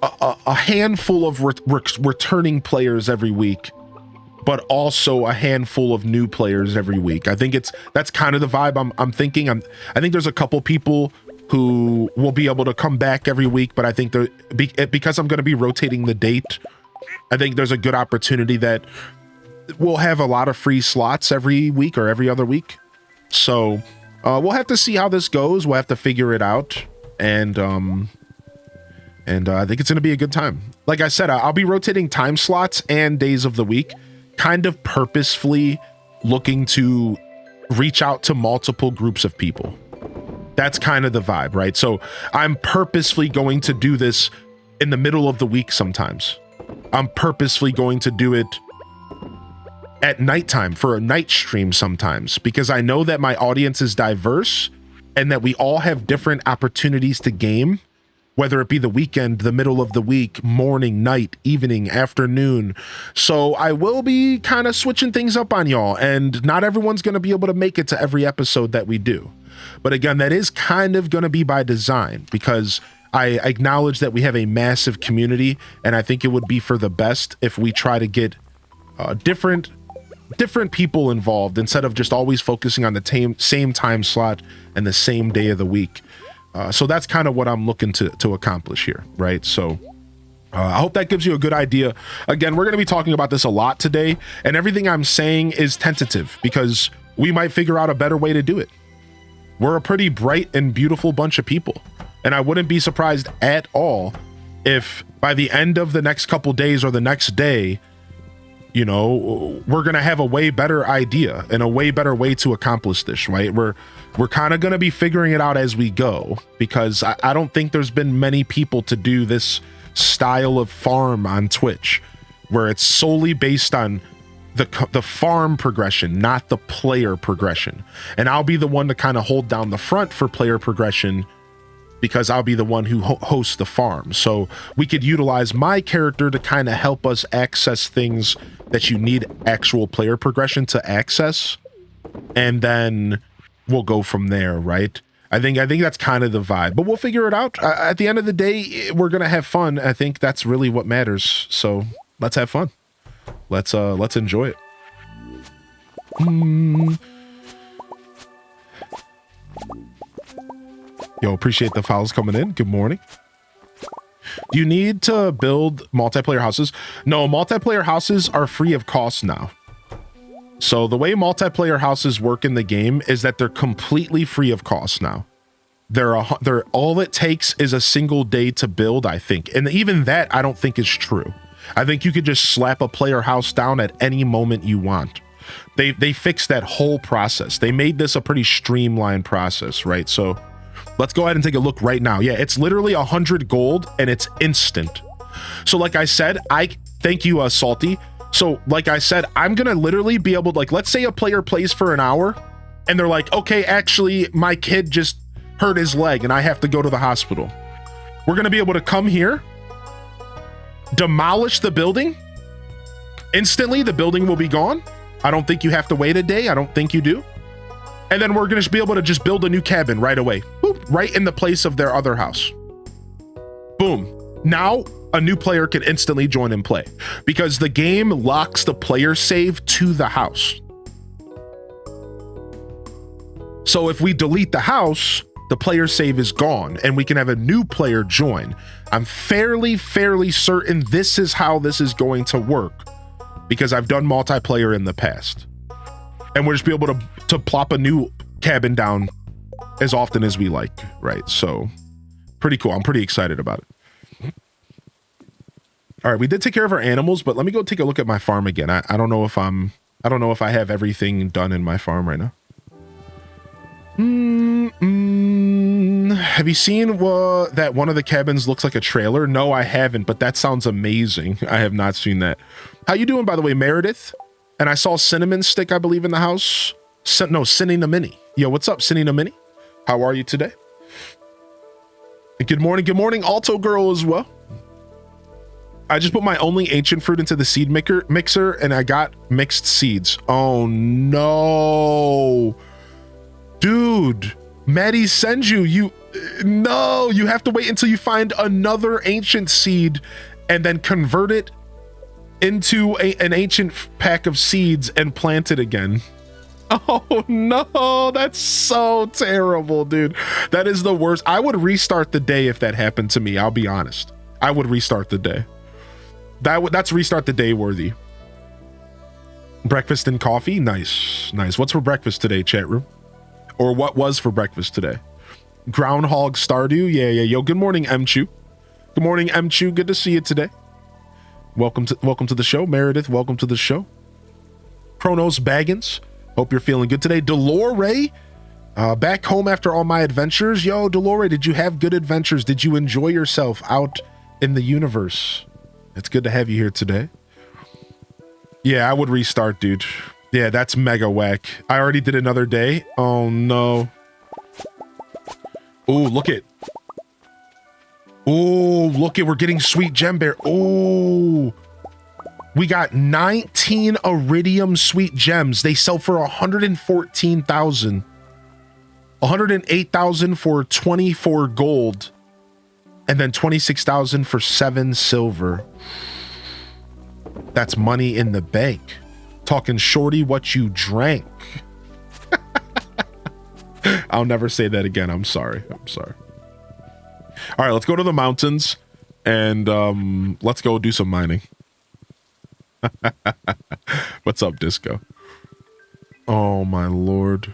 [SPEAKER 2] a handful of returning players every week, but also a handful of new players every week. I think that's kind of the vibe I'm thinking. I think there's a couple people who will be able to come back every week, but I think because I'm going to be rotating the date, I think there's a good opportunity that we'll have a lot of free slots every week or every other week. So we'll have to see how this goes. We'll have to figure it out. And I think it's going to be a good time. Like I said, I'll be rotating time slots and days of the week, kind of purposefully looking to reach out to multiple groups of people. That's kind of the vibe, right? So I'm purposefully going to do this in the middle of the week sometimes. I'm purposefully going to do it at nighttime for a night stream sometimes, because I know that my audience is diverse and that we all have different opportunities to game, whether it be the weekend, the middle of the week, morning, night, evening, afternoon. So I will be kind of switching things up on y'all, and not everyone's going to be able to make it to every episode that we do. But again, that is kind of going to be by design, because I acknowledge that we have a massive community, and I think it would be for the best if we try to get different people involved instead of just always focusing on the same time slot and the same day of the week. So that's kind of what I'm looking to accomplish here, right? So I hope that gives you a good idea. Again, we're going to be talking about this a lot today, and everything I'm saying is tentative because we might figure out a better way to do it. We're a pretty bright and beautiful bunch of people, and I wouldn't be surprised at all if by the end of the next couple days or the next day, we're going to have a way better idea and a way better way to accomplish this, right? We're kind of going to be figuring it out as we go, because I don't think there's been many people to do this style of farm on Twitch, where it's solely based on the farm progression, not the player progression. And I'll be the one to kind of hold down the front for player progression, because I'll be the one who hosts the farm. So we could utilize my character to kind of help us access things that you need actual player progression to access, and then we'll go from there, right? I think that's kind of the vibe, but we'll figure it out. At the end of the day, we're gonna have fun. I think that's really what matters. So let's have fun. Let's enjoy it. Yo, appreciate the files coming in. Good morning. Do you need to build multiplayer houses? No, multiplayer houses are free of cost now. So the way multiplayer houses work in the game is that they're completely free of cost now. They're all it takes is a single day to build, I think. And even that, I don't think is true. I think you could just slap a player house down at any moment you want. They fixed that whole process. They made this a pretty streamlined process, right? So let's go ahead and take a look right now. Yeah, it's literally 100 gold and it's instant. So like I said, thank you, Salty. So like I said, I'm going to literally be able to, like, let's say a player plays for an hour and they're like, okay, actually my kid just hurt his leg and I have to go to the hospital. We're going to be able to come here, demolish the building. Instantly, the building will be gone. I don't think you have to wait a day. I don't think you do. And then we're going to be able to just build a new cabin right away. Boop, right in the place of their other house. Boom. Now a new player can instantly join and play because the game locks the player save to the house. So if we delete the house, the player save is gone and we can have a new player join. I'm fairly certain this is how this is going to work because I've done multiplayer in the past. And we'll just be able to plop a new cabin down as often as we like, right? So pretty cool. I'm pretty excited about it. All right, we did take care of our animals, but let me go take a look at my farm again. I don't know if I have everything done in my farm right now. Have you seen that one of the cabins looks like a trailer? No, I haven't, but that sounds amazing. I have not seen that. How you doing, by the way, Meredith? And I saw Cinnamon Stick, I believe, in the house. No, Cinnamon Mini. Yo, what's up, Cinnamon Mini? How are you today? Good morning, Alto Girl as well. I just put my only ancient fruit into the seed mixer, and I got mixed seeds. Oh no, dude! Maddie sends you. No, you have to wait until you find another ancient seed, and then convert it into an ancient pack of seeds and plant it again. Oh no, that's so terrible, dude. That is the worst. I would restart the day if that happened to me. I'll be honest. I would restart the day. That's restart the day worthy. Breakfast and coffee? Nice. What's for breakfast today, chat room? Or what was for breakfast today? Groundhog Stardew? Yeah. Yo, good morning, M-Chew. Good morning, M-Chew. Good to see you today. Welcome to the show. Meredith, welcome to the show. Chronos Baggins. Hope you're feeling good today. Delore, back home after all my adventures. Yo, Delore, did you have good adventures? Did you enjoy yourself out in the universe? It's good to have you here today. Yeah, I would restart, dude. Yeah, that's mega whack. I already did another day. Oh, no. Oh, look it. Oh, look it. We're getting sweet gem bear. Oh, we got 19 iridium sweet gems. They sell for 114,000. 108,000 for 24 gold. And then 26,000 for 7 silver. That's money in the bank. Talking shorty what you drank. I'll never say that again. I'm sorry. All right, let's go to the mountains and let's go do some mining. What's up, Disco? Oh my lord.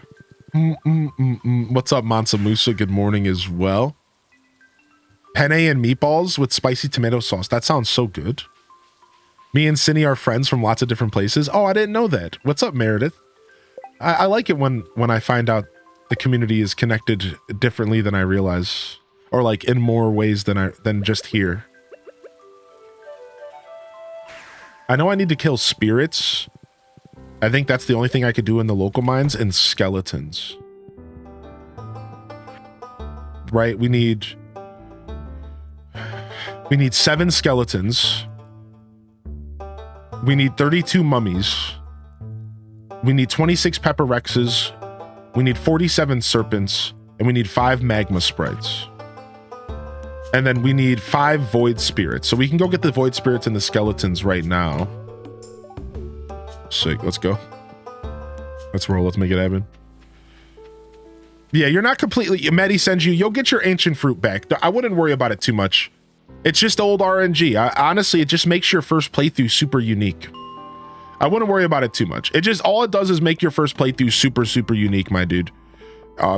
[SPEAKER 2] What's up, Mansa Musa? Good morning as well. Penne and meatballs with spicy tomato sauce. That sounds so good. Me and Cindy are friends from lots of different places. Oh, I didn't know that. What's up, Meredith? I like it when I find out the community is connected differently than I realize, or like in more ways than just here. I know I need to kill spirits. I think that's the only thing I could do in the local mines, and skeletons. Right? We need 7 skeletons. We need 32 mummies. We need 26 pepper rexes. We need 47 serpents. And we need 5 magma sprites. And then we need 5 void spirits. So we can go get the void spirits and the skeletons right now. Sick. Let's go. Let's roll. Let's make it happen. Yeah, you're not completely... Maddie sends you... You'll get your ancient fruit back. I wouldn't worry about it too much. It's just old RNG. Honestly, it just makes your first playthrough super unique. I wouldn't worry about it too much. It just... All it does is make your first playthrough super, super unique, my dude.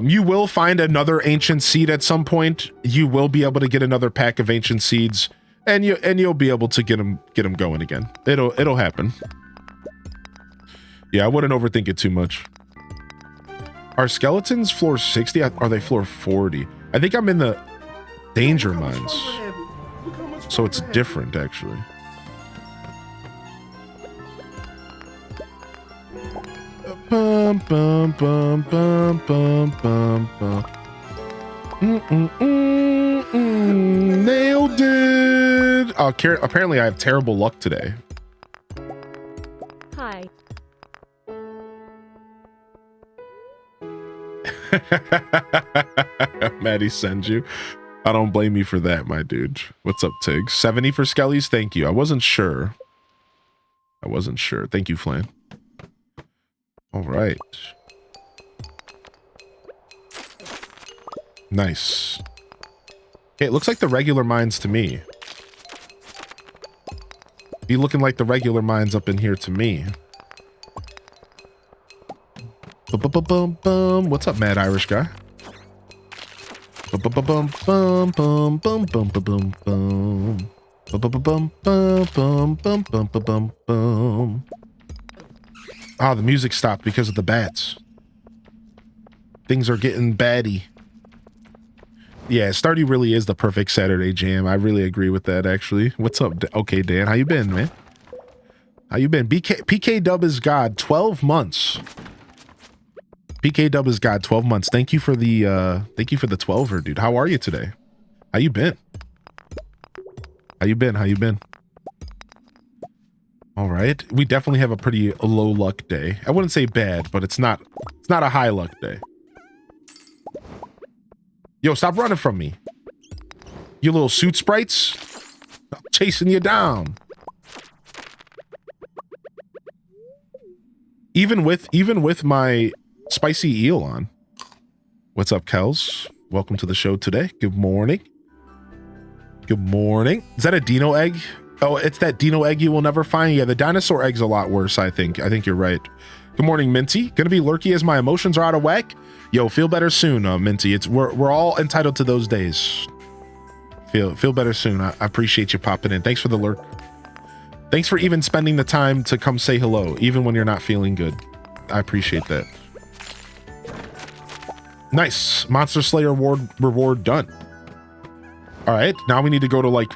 [SPEAKER 2] You will find another ancient seed at some point. You will be able to get another pack of ancient seeds. And you'll be able to get them going again. It'll happen. Yeah, I wouldn't overthink it too much. Are skeletons floor 60? Are they floor 40? I think I'm in the danger mines. So it's different, actually. Bum, bum, bum, bum, bum, bum, bum. Nailed it! Apparently I have terrible luck today.
[SPEAKER 1] Hi.
[SPEAKER 2] Maddie sends you. I don't blame you for that, my dude. What's up, Tig? 70 for Skellies? Thank you. I wasn't sure. Thank you, Flan. All right. Nice. Okay, it looks like the regular mines to me. Be looking like the regular mines up in here to me. Bum. What's up, Mad Irish guy? Bum. Ah, the music stopped because of the bats. Things are getting batty. Yeah, Stardew really is the perfect Saturday jam. I really agree with that, actually. What's up? Okay, Dan, how you been, man? How you been? PK Dub is God, 12 months. PK Dub is God, 12 months. Thank you for the 12er, dude. How are you today? How you been? How you been? All right. We definitely have a pretty low luck day. I wouldn't say bad, but it's not a high luck day. Yo, stop running from me. You little suit sprites. I'm chasing you down. Even with my spicy eel on. What's up, Kels? Welcome to the show today. Good morning. Good morning. Is that a dino egg? Oh, it's that dino egg you will never find. Yeah, the dinosaur egg's a lot worse, I think. I think you're right. Good morning, Minty. Gonna be lurky as my emotions are out of whack. Yo, feel better soon, Minty. We're all entitled to those days. Feel better soon. I appreciate you popping in. Thanks for the lurk. Thanks for even spending the time to come say hello, even when you're not feeling good. I appreciate that. Nice. Monster Slayer reward done. All right, now we need to go to like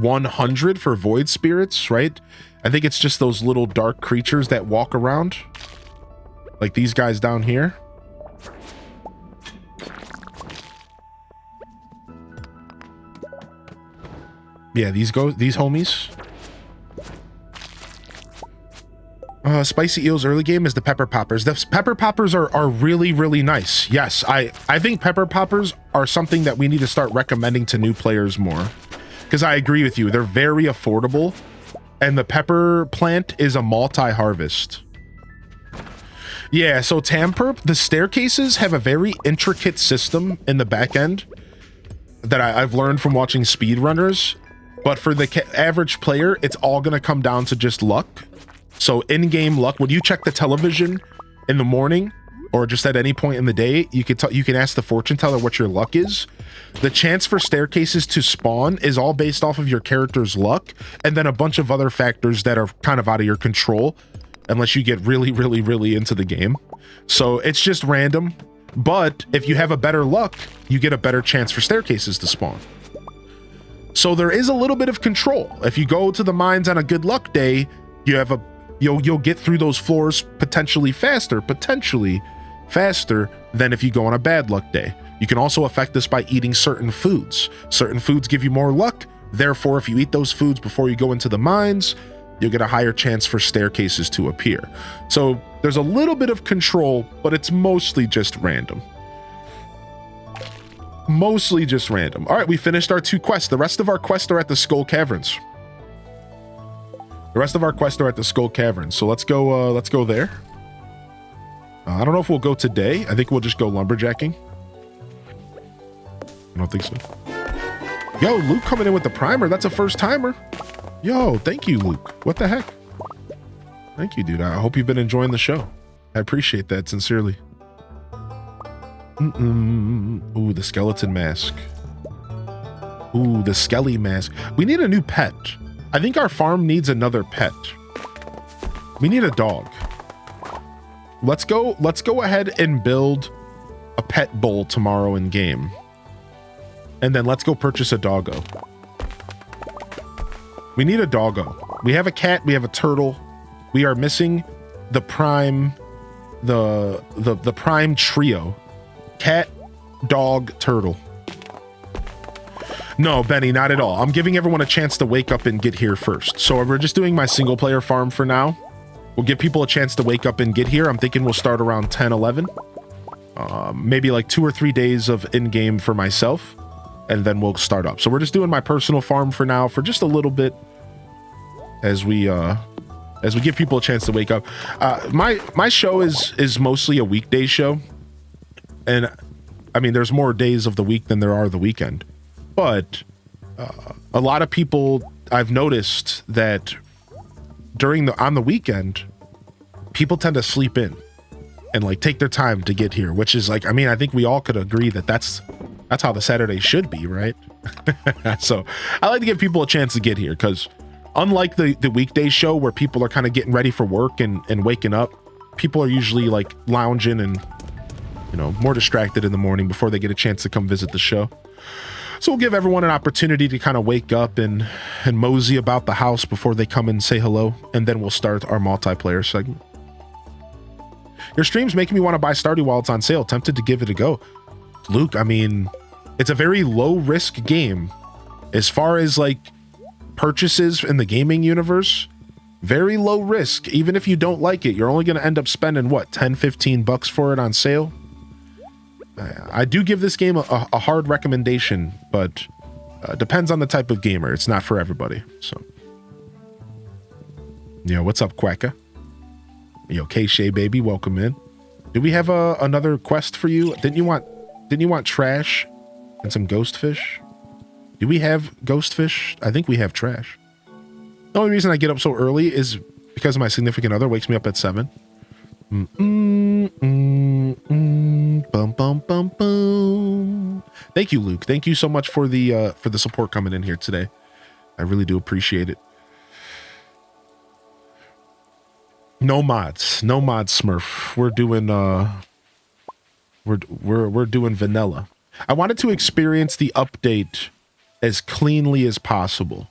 [SPEAKER 2] 100 for void spirits, right? I think it's just those little dark creatures that walk around. Like these guys down here. Yeah, these homies. Spicy Eels early game is the pepper poppers. The pepper poppers are really, really nice. Yes, I think pepper poppers are something that we need to start recommending to new players more. Because I agree with you, they're very affordable. And the pepper plant is a multi-harvest. Yeah, so Tamperp, the staircases have a very intricate system in the back end that I've learned from watching speedrunners. But for the average player, it's all going to come down to just luck. So in-game luck, when you check the television in the morning or just at any point in the day, you can ask the fortune teller what your luck is. The chance for staircases to spawn is all based off of your character's luck and then a bunch of other factors that are kind of out of your control unless you get really, really, really into the game. So it's just random. But if you have a better luck, you get a better chance for staircases to spawn. So there is a little bit of control. If you go to the mines on a good luck day, you'll get through those floors potentially faster than if you go on a bad luck day. You can also affect this by eating certain foods. Certain foods give you more luck. Therefore, if you eat those foods before you go into the mines, you'll get a higher chance for staircases to appear. So there's a little bit of control, but it's mostly just random. Mostly just random. All right, we finished our 2 quests. The rest of our quests are at the Skull Caverns. So let's go there. I don't know if we'll go today. I think we'll just go lumberjacking. I don't think so. Yo, Luke coming in with the primer. That's a first timer. Yo, thank you, Luke. What the heck? Thank you, dude. I hope you've been enjoying the show. I appreciate that sincerely. Ooh, the skeleton mask. Ooh, the skelly mask. We need a new pet. I think our farm needs another pet. We need a dog. Let's go ahead and build a pet bowl tomorrow in game. And then let's go purchase a doggo. We need a doggo. We have a cat, we have a turtle. We are missing the prime the prime trio. Cat, dog, turtle. No, Benny, not at all. I'm giving everyone a chance to wake up and get here first. So we're just doing my single player farm for now. We'll give people a chance to wake up and get here. I'm thinking we'll start around 10, 11. Maybe like 2 or 3 days of in-game for myself. And then we'll start up. So we're just doing my personal farm for now for just a little bit. As we give people a chance to wake up. My show is mostly a weekday show. And I mean, there's more days of the week than there are the weekend. But a lot of people, I've noticed that on the weekend, people tend to sleep in. and like take their time to get here, which is like, I mean, I think we all could agree that that's how the Saturday should be, right? So I like to give people a chance to get here, because unlike the weekday show where people are kind of getting ready for work and waking up, people are usually like lounging and, you know, more distracted in the morning before they get a chance to come visit the show. So we'll give everyone an opportunity to kind of wake up and mosey about the house before they come and say hello, and then we'll start our multiplayer segment. Your stream's making me want to buy Stardew while it's on sale. Tempted to give it a go. Luke, I mean, it's a very low risk game as far as like purchases in the gaming universe. Very low risk. Even if you don't like it, you're only going to end up spending what, 10-15 bucks for it on sale. I do give this game a hard recommendation, but depends on the type of gamer. It's not for everybody. So, yo, what's up, Quacka? Yo, K-Shay, baby, welcome in. Do we have another quest for you? Didn't you want trash and some ghost fish? Do we have ghost fish? I think we have trash. The only reason I get up so early is because my significant other wakes me up at 7. Bum, bum, bum, bum. Thank you, Luke. Thank you so much for the support coming in here today. I really do appreciate it. No mods, Smurf. We're doing we're doing vanilla. I wanted to experience the update as cleanly as possible.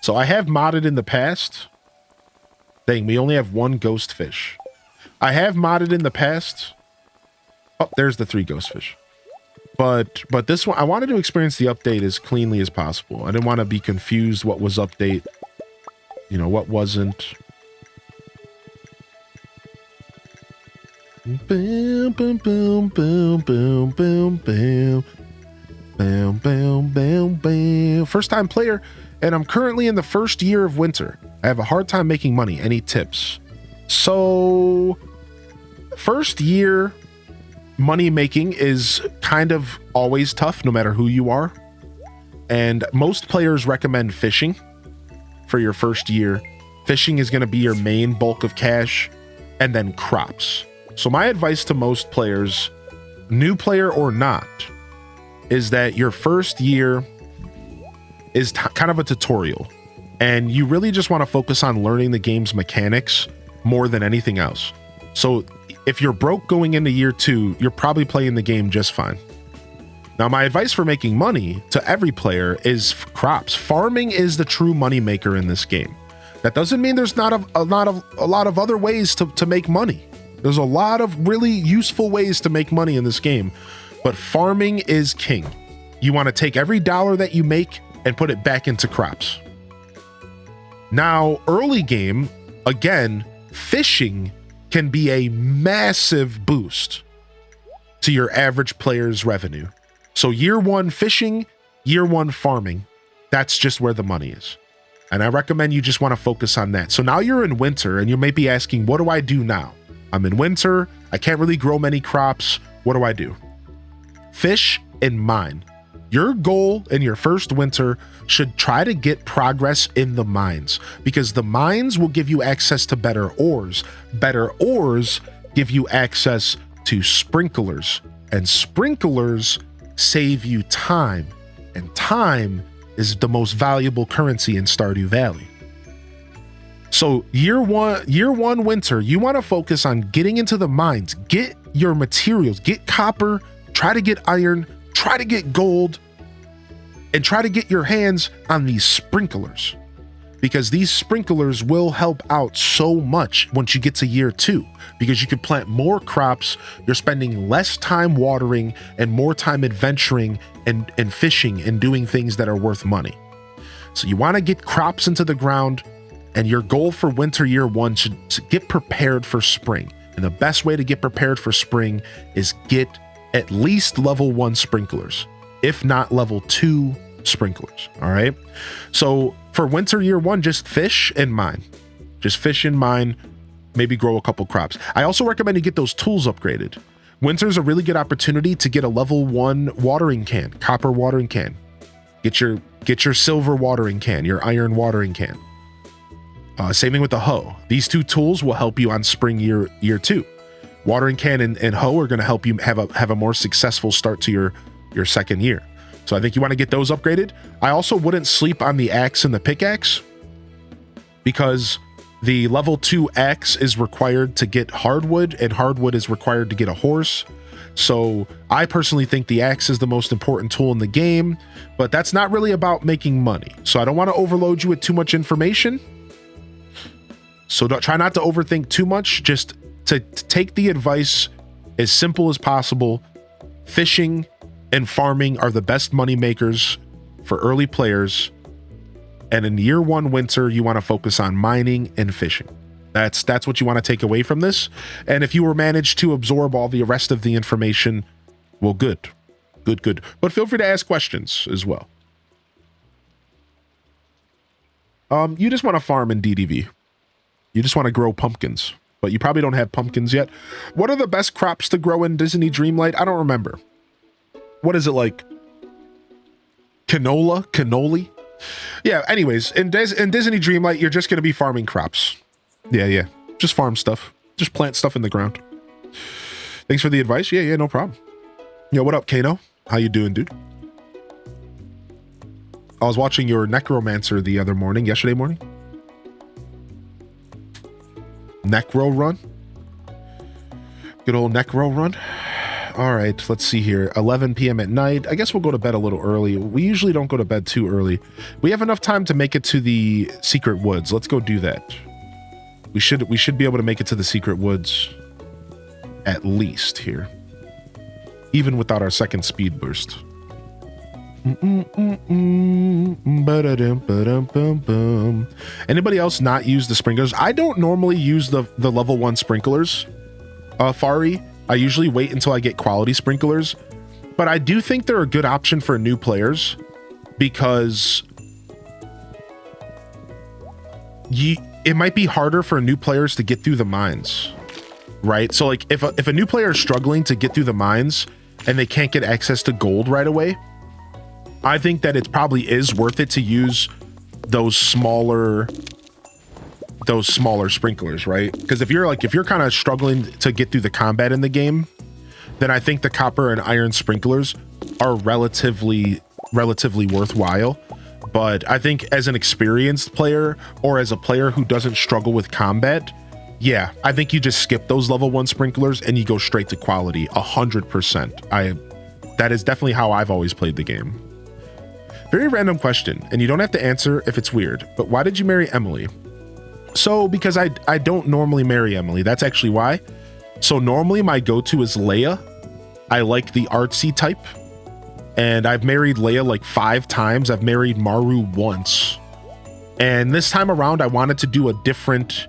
[SPEAKER 2] So I have modded in the past. Dang, we only have 1 ghost fish. I have modded in the past. Oh, there's the 3 ghost fish. But this one, I wanted to experience the update as cleanly as possible. I didn't want to be confused what was update, you know, what wasn't. Boom, boom, boom, boom, boom, boom, boom. Bam, bam, bam, bam. First time player, and I'm currently in the first year of winter. I have a hard time making money. Any tips? So, first year money making is kind of always tough, no matter who you are. And most players recommend fishing for your first year. Fishing is going to be your main bulk of cash, and then crops. So my advice to most players, new player or not, is that your first year is kind of a tutorial, and you really just want to focus on learning the game's mechanics more than anything else. So if you're broke going into year 2, you're probably playing the game just fine. Now, my advice for making money to every player is crops. Farming is the true money maker in this game. That doesn't mean there's not a lot of other ways to make money. There's a lot of really useful ways to make money in this game, but farming is king. You want to take every dollar that you make and put it back into crops. Now, early game, again, fishing can be a massive boost to your average player's revenue. So year 1 fishing, year 1 farming, that's just where the money is. And I recommend you just want to focus on that. So now you're in winter and you may be asking, what do I do now? I'm in winter. I can't really grow many crops. What do I do? Fish and mine. Your goal in your first winter should try to get progress in the mines, because the mines will give you access to better ores. Better ores give you access to sprinklers, and sprinklers save you time, and time is the most valuable currency in Stardew Valley. So year one winter, you want to focus on getting into the mines, get your materials, get copper, try to get iron, try to get gold, and try to get your hands on these sprinklers, because these sprinklers will help out so much once you get to year 2, because you can plant more crops. You're spending less time watering and more time adventuring and fishing and doing things that are worth money. So you want to get crops into the ground, and your goal for winter year 1 should get prepared for spring. And the best way to get prepared for spring is get at least level 1 sprinklers, if not level 2 sprinklers. All right. So for winter year 1, just fish and mine. Just fish and mine, maybe grow a couple crops. I also recommend you get those tools upgraded. Winter's a really good opportunity to get a level 1 watering can, copper watering can. Get your silver watering can, your iron watering can. Same thing with the hoe. These 2 tools will help you on spring year 2. Watering can and hoe are going to help you have a more successful start to your second year. So I think you want to get those upgraded. I also wouldn't sleep on the axe and the pickaxe, because the level 2 axe is required to get hardwood, and hardwood is required to get a horse. So I personally think the axe is the most important tool in the game, but that's not really about making money. So I don't want to overload you with too much information. So try not to overthink too much. Just to take the advice as simple as possible. Fishing and farming are the best money makers for early players. And in year 1 winter, you want to focus on mining and fishing. That's what you want to take away from this. And if you were managed to absorb all the rest of the information, well, good. But feel free to ask questions as well. You just want to farm in DDV. You just want to grow pumpkins, but you probably don't have pumpkins yet. What are the best crops to grow in Disney Dreamlight? I don't remember. What is it like? Cannoli? Yeah, anyways, in Disney Dreamlight, you're just going to be farming crops. Yeah. Just farm stuff. Just plant stuff in the ground. Thanks for the advice. Yeah, no problem. Yo, what up, Kano? How you doing, dude? I was watching your Necromancer yesterday morning. Necro run. Good old Necro run. All right, let's see here. 11 p.m. at night. I guess we'll go to bed a little early. We usually don't go to bed too early. We have enough time to make it to the secret woods. Let's go do that. We should be able to make it to the secret woods at least here, even without our second speed burst. Anybody else not use the sprinklers? I don't normally use the level 1 sprinklers, Fari. I usually wait until I get quality sprinklers, but I do think they're a good option for new players, because it might be harder for new players to get through the mines, right? So like if a new player is struggling to get through the mines and they can't get access to gold right away, I think that it probably is worth it to use those smaller sprinklers, right? Because if you're kind of struggling to get through the combat in the game, then I think the copper and iron sprinklers are relatively worthwhile. But I think as an experienced player, or as a player who doesn't struggle with combat, yeah, I think you just skip those level 1 sprinklers and you go straight to quality 100%. That is definitely how I've always played the game. Very random question, and you don't have to answer if it's weird, but why did you marry Emily? So, because I don't normally marry Emily. That's actually why. So normally my go-to is Leia. I like the artsy type. And I've married Leia like 5 times. I've married Maru once. And this time around, I wanted to do a different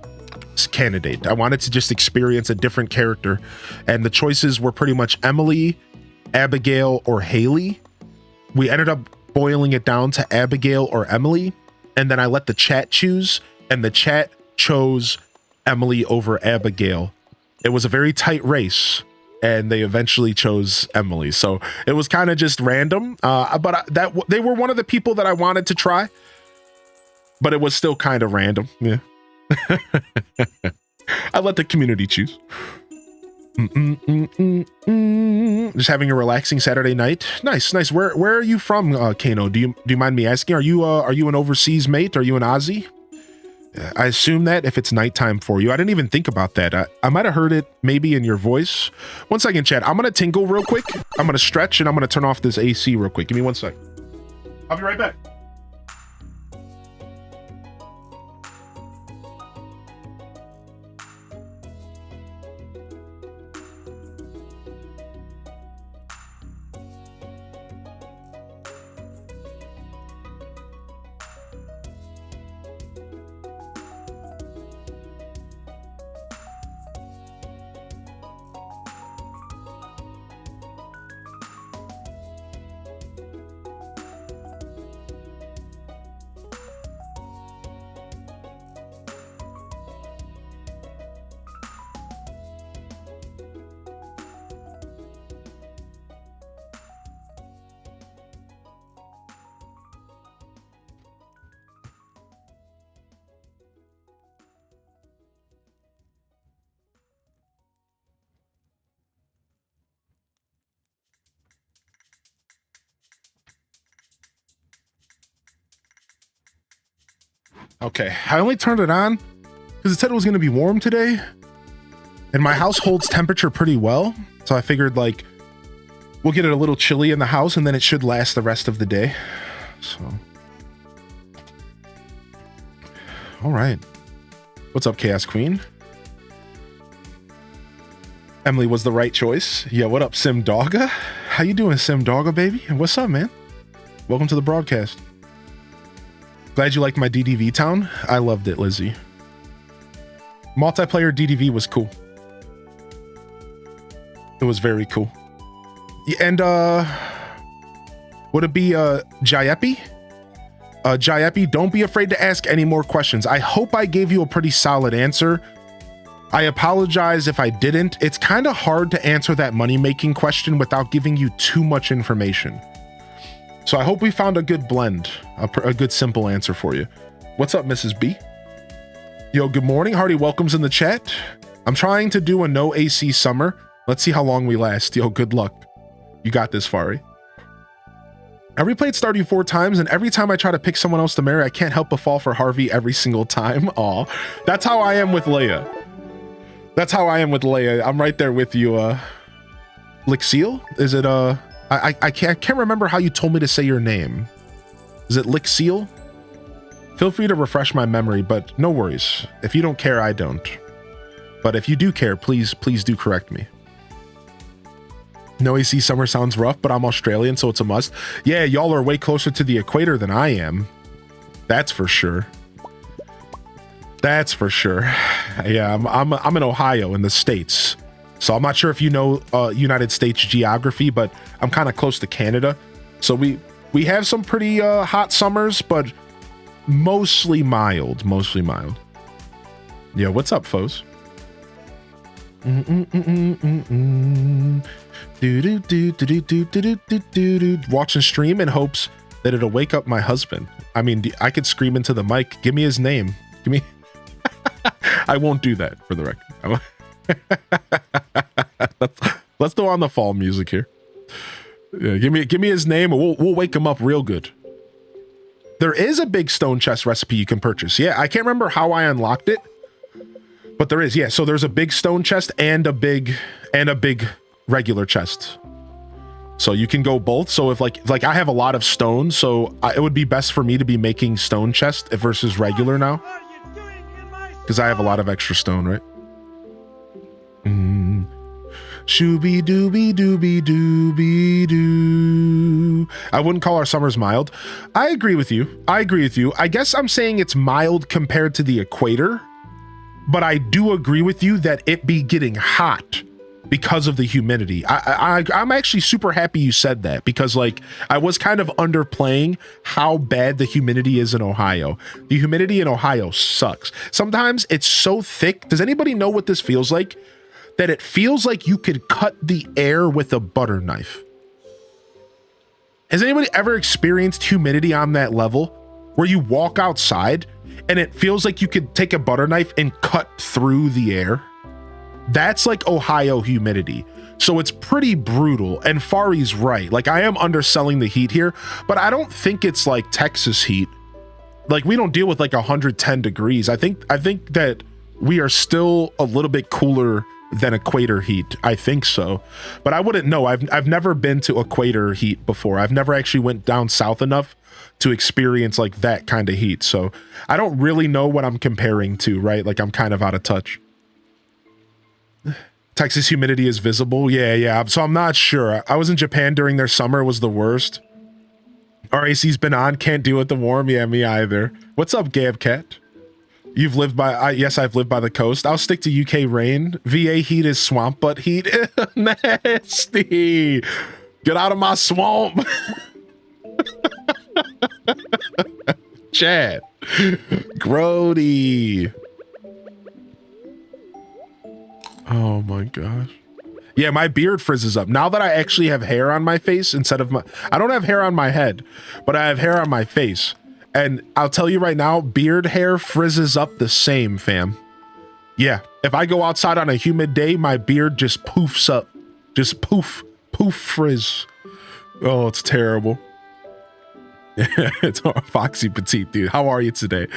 [SPEAKER 2] candidate. I wanted to just experience a different character. And the choices were pretty much Emily, Abigail, or Haley. We ended up boiling it down to Abigail or Emily. And then I let the chat choose. And the chat chose Emily over Abigail. It was a very tight race, and they eventually chose Emily. So it was kind of just random. But they were one of the people that I wanted to try, but it was still kind of random. Yeah. I let the community choose. Just having a relaxing Saturday night. Nice. Where are you from, Kano? Do you mind me asking? Are you an overseas mate? Are you an Aussie? I assume that if it's nighttime for you. I didn't even think about that. I might have heard it maybe in your voice. 1 second, chat. I'm going to tingle real quick. I'm going to stretch, and I'm going to turn off this AC real quick. Give me 1 sec. I'll be right back. Okay, I only turned it on because it said it was going to be warm today. And my house holds temperature pretty well. So I figured like we'll get it a little chilly in the house and then it should last the rest of the day. So. All right. What's up, Chaos Queen? Emily was the right choice. Yeah, what up, Sim Dogga? How you doing, Sim Dogga, baby? What's up, man? Welcome to the broadcast. Glad you liked my DDV town. I loved it, Lizzie. Multiplayer DDV was cool. It was very cool. And would it be Jayepi? Jayepi, don't be afraid to ask any more questions. I hope I gave you a pretty solid answer. I apologize if I didn't. It's kind of hard to answer that money-making question without giving you too much information. So I hope we found a good blend, a good simple answer for you. What's up, Mrs. B? Yo, good morning. Hardy welcomes in the chat. I'm trying to do a no AC summer. Let's see how long we last. Yo, good luck. You got this, Fari. I replayed Stardew 4 times, and every time I try to pick someone else to marry, I can't help but fall for Harvey every single time. Aw, that's how I am with Leia. That's how I am with Leia. I'm right there with you. Lixiel? Is it I can't remember how you told me to say your name. Is it Lixiel? Feel free to refresh my memory, but no worries. If you don't care, I don't. But if you do care, please do correct me. No AC summer sounds rough, but I'm Australian, so it's a must. Yeah, y'all are way closer to the equator than I am. That's for sure. That's for sure. Yeah, I'm in Ohio in the States. So I'm not sure if you know United States geography, but I'm kind of close to Canada. So we have some pretty hot summers, but mostly mild. Yeah, what's up, foes? Watching stream in hopes that it'll wake up my husband. I mean, I could scream into the mic. Give me his name. Give me. I won't do that for the record. Let's throw on the fall music here. Yeah, give me his name, and we'll wake him up real good. There is a big stone chest recipe you can purchase. Yeah, I can't remember how I unlocked it, but there is. Yeah, so there's a big stone chest and a big regular chest. So you can go both. So if like I have a lot of stone, so it would be best for me to be making stone chest versus regular now, because I have a lot of extra stone, right? Shooby dooby dooby dooby doo. I wouldn't call our summers mild. I agree with you. I guess I'm saying it's mild compared to the equator, but I do agree with you that it be getting hot because of the humidity. I'm actually super happy you said that, because like I was kind of underplaying how bad the humidity is in Ohio. The humidity in Ohio sucks. Sometimes it's so thick. Does anybody know what this feels like? That it feels like you could cut the air with a butter knife. Has anybody ever experienced humidity on that level where you walk outside and it feels like you could take a butter knife and cut through the air? That's like Ohio humidity. So it's pretty brutal, and Fari's right. Like, I am underselling the heat here, but I don't think it's like Texas heat. Like, we don't deal with like 110 degrees. I think that we are still a little bit cooler than equator heat. I think so, but I wouldn't know. I've never been to equator heat before. I've never actually went down south enough to experience like that kind of heat. So I don't really know what I'm comparing to, right? Like, I'm kind of out of touch. Texas humidity is visible. Yeah. So I'm not sure. I was in Japan during their summer. It was the worst. RAC's been on. Can't deal with the warm. Yeah, me either. What's up, Gabcat? You've lived by, yes, I've lived by the coast. I'll stick to UK rain. VA heat is swamp butt heat. Nasty. Get out of my swamp. Chad. Grody. Oh my gosh. Yeah, my beard frizzes up. Now that I actually have hair on my face instead of I don't have hair on my head, but I have hair on my face. And I'll tell you right now, beard hair frizzes up the same, fam. Yeah, if I go outside on a humid day, my beard just poofs up. Just poof frizz. Oh, it's terrible. It's our Foxy Petite, dude. How are you today?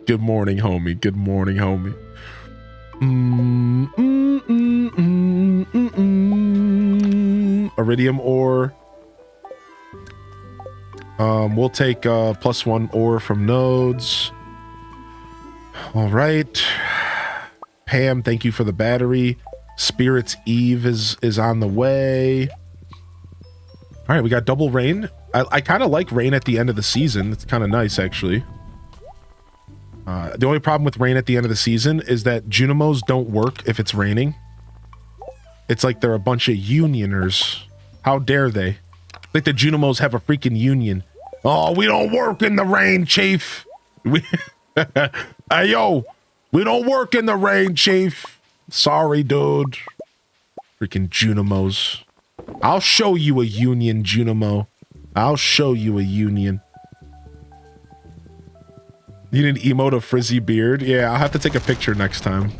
[SPEAKER 2] Good morning, homie. Good morning, homie. Iridium ore. We'll take +1 ore from nodes. All right. Pam, thank you for the battery. Spirit's Eve is on the way. All right, we got double rain. I kind of like rain at the end of the season. It's kind of nice, actually. The only problem with rain at the end of the season is that Junimos don't work if it's raining. It's like they're a bunch of unioners. How dare they? Like the Junimos have a freaking union. Oh, we don't work in the rain, chief. Hey, yo, we don't work in the rain, chief. Sorry, dude. Freaking Junimos. I'll show you a union, Junimo. I'll show you a union. You need an emote of frizzy beard? Yeah, I'll have to take a picture next time.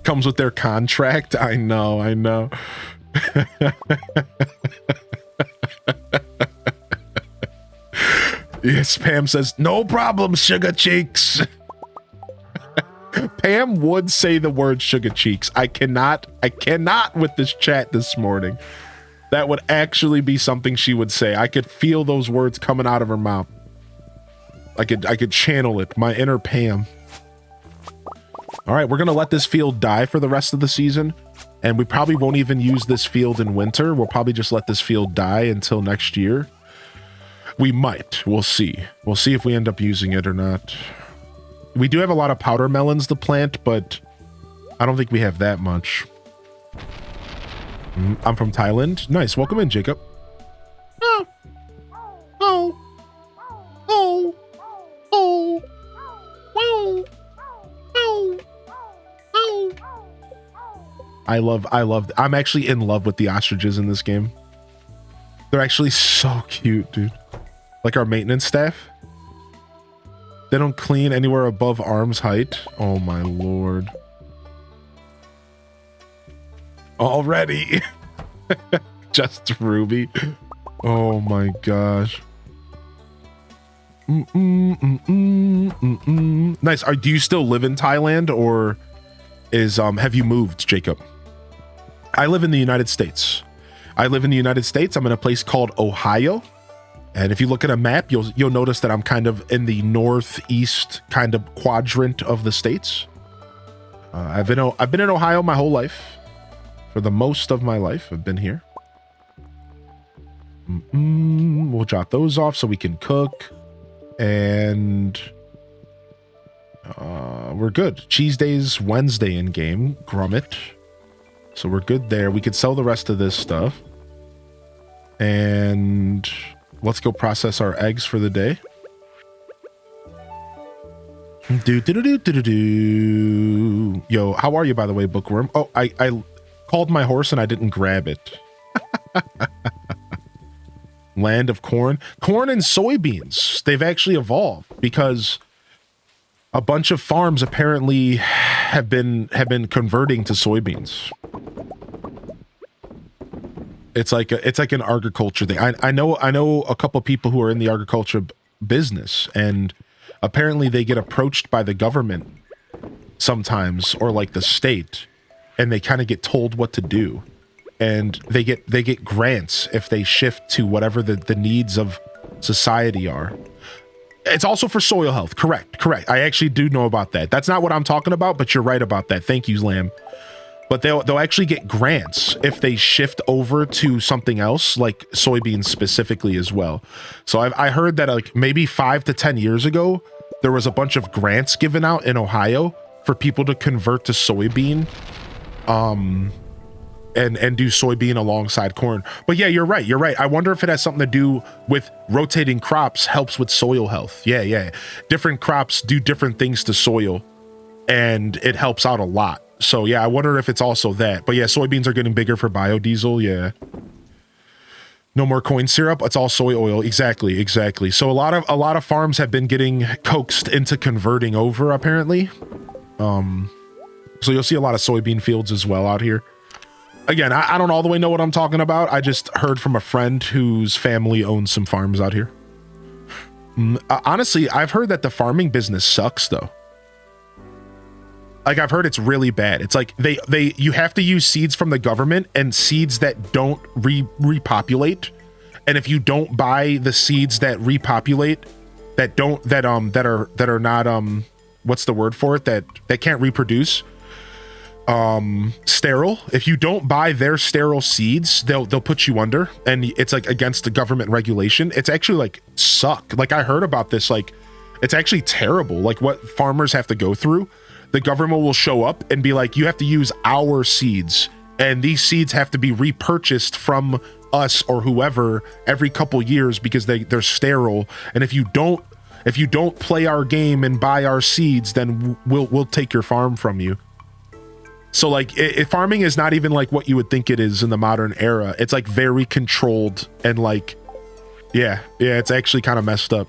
[SPEAKER 2] Comes with their contract. I know, I know. Yes, Pam says, no problem, sugar cheeks. Pam would say the word sugar cheeks. I cannot with this chat this morning. That would actually be something she would say. I could feel those words coming out of her mouth. I could channel it. My inner Pam. All right, we're going to let this field die for the rest of the season. And we probably won't even use this field in winter. We'll probably just let this field die until next year. We might. We'll see. We'll see if we end up using it or not. We do have a lot of powder melons to plant, but I don't think we have that much. I'm from Thailand. Nice. Welcome in, Jacob. Oh. Oh. Oh. Oh. Oh. Oh. Oh. I'm actually in love with the ostriches in this game. They're actually so cute, dude. Like our maintenance staff. They don't clean anywhere above arm's height. Oh my lord. Already. Just Ruby. Oh my gosh. Nice. Do you still live in Thailand, or have you moved, Jacob? I live in the United States. I'm in a place called Ohio. And if you look at a map, you'll notice that I'm kind of in the northeast kind of quadrant of the states. I've been in Ohio my whole life. For the most of my life, I've been here. We'll jot those off so we can cook. And we're good. Cheese Days Wednesday in game. Grummet. So we're good there. We could sell the rest of this stuff. And let's go process our eggs for the day. Yo, how are you, by the way, Bookworm? Oh, I called my horse and I didn't grab it. Land of corn. Corn and soybeans. They've actually evolved because a bunch of farms apparently have been converting to soybeans. It's like an agriculture thing. I know a couple people who are in the agriculture business, and apparently they get approached by the government sometimes, or like the state, and they kind of get told what to do, and they get grants if they shift to whatever the needs of society are. It's also for soil health. Correct. I actually do know about that. That's not what I'm talking about, but you're right about that. Thank you, Lamb. But they'll actually get grants if they shift over to something else, like soybeans specifically as well. So I heard that like maybe 5 to 10 years ago, there was a bunch of grants given out in Ohio for people to convert to soybean, and do soybean alongside corn. But yeah, you're right. I wonder if it has something to do with rotating crops helps with soil health. Yeah. Different crops do different things to soil, and it helps out a lot. So yeah, I wonder if it's also that. But yeah, soybeans are getting bigger for biodiesel. Yeah. No more corn syrup. It's all soy oil. Exactly. So a lot of farms have been getting coaxed into converting over, apparently. So you'll see a lot of soybean fields as well out here. Again, I don't all the way know what I'm talking about. I just heard from a friend whose family owns some farms out here. Honestly, I've heard that the farming business sucks though. Like I've heard it's really bad. It's like you have to use seeds from the government and seeds that don't repopulate. And if you don't buy the seeds that repopulate, that are not what's the word for it, that can't reproduce, sterile, if you don't buy their sterile seeds, they'll put you under, and it's like against the government regulation. It's actually like suck. Like I heard about this, like it's actually terrible, like what farmers have to go through. The government will show up and be like, you have to use our seeds, and these seeds have to be repurchased from us or whoever every couple years because they're sterile, and if you don't play our game and buy our seeds, then we'll take your farm from you. So like farming is not even like what you would think it is in the modern era. It's like very controlled, and like yeah, it's actually kind of messed up.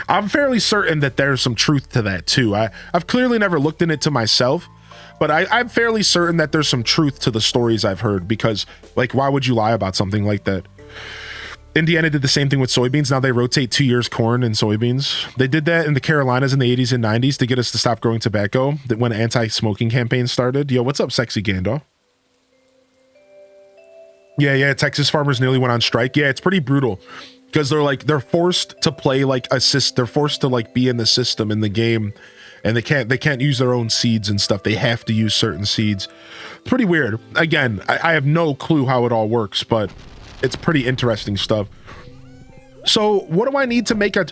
[SPEAKER 2] I'm fairly certain that there's some truth to that too. I've clearly never looked in it to myself, but I'm fairly certain that there's some truth to the stories I've heard, because like, why would you lie about something like that? Indiana did the same thing with soybeans. Now they rotate 2 years corn and soybeans. They did that in the Carolinas in the 80s and 90s to get us to stop growing tobacco, that when anti-smoking campaigns started. Yo, what's up, Sexy Gandalf? Yeah, Texas farmers nearly went on strike. Yeah, it's pretty brutal. Because they're forced to play like they're forced to like be in the system, in the game, and they can't use their own seeds and stuff. They have to use certain seeds. Pretty weird. Again, I have no clue how it all works, but it's pretty interesting stuff. So what do I need to make a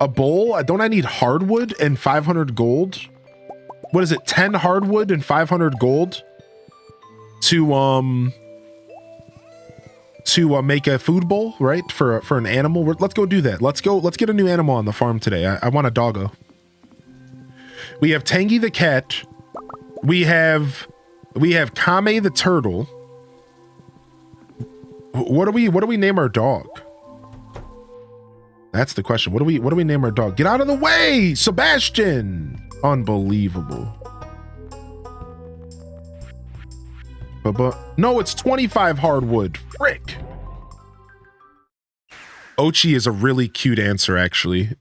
[SPEAKER 2] bowl? Don't I need hardwood and 500 gold? What is it? 10 hardwood and 500 gold to make a food bowl, right? For an animal. Let's go do that. Let's get a new animal on the farm today. I want a doggo. We have Tangy the cat. We have Kame the turtle. What do we name our dog? That's the question. What do we name our dog? Get out of the way, Sebastian! Unbelievable. But no, it's 25 hardwood. Frick. Ochi is a really cute answer, actually.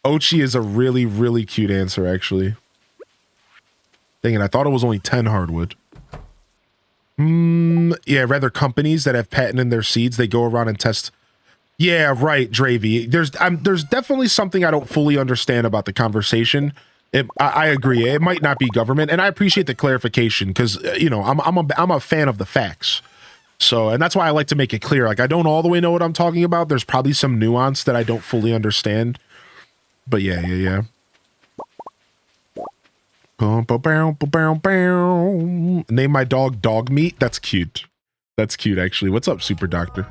[SPEAKER 2] Ochi is a really, really cute answer, actually. Dang it, I thought it was only 10 hardwood. Yeah, rather companies that have patent in their seeds, they go around and test. Yeah, right, Dravy. There's definitely something I don't fully understand about the conversation. I agree. It might not be government, and I appreciate the clarification, because you know I'm a fan of the facts. So, and that's why I like to make it clear. Like, I don't all the way know what I'm talking about. There's probably some nuance that I don't fully understand. But yeah. Name my dog Dog Meat. That's cute. That's cute, actually. What's up, Super Doctor?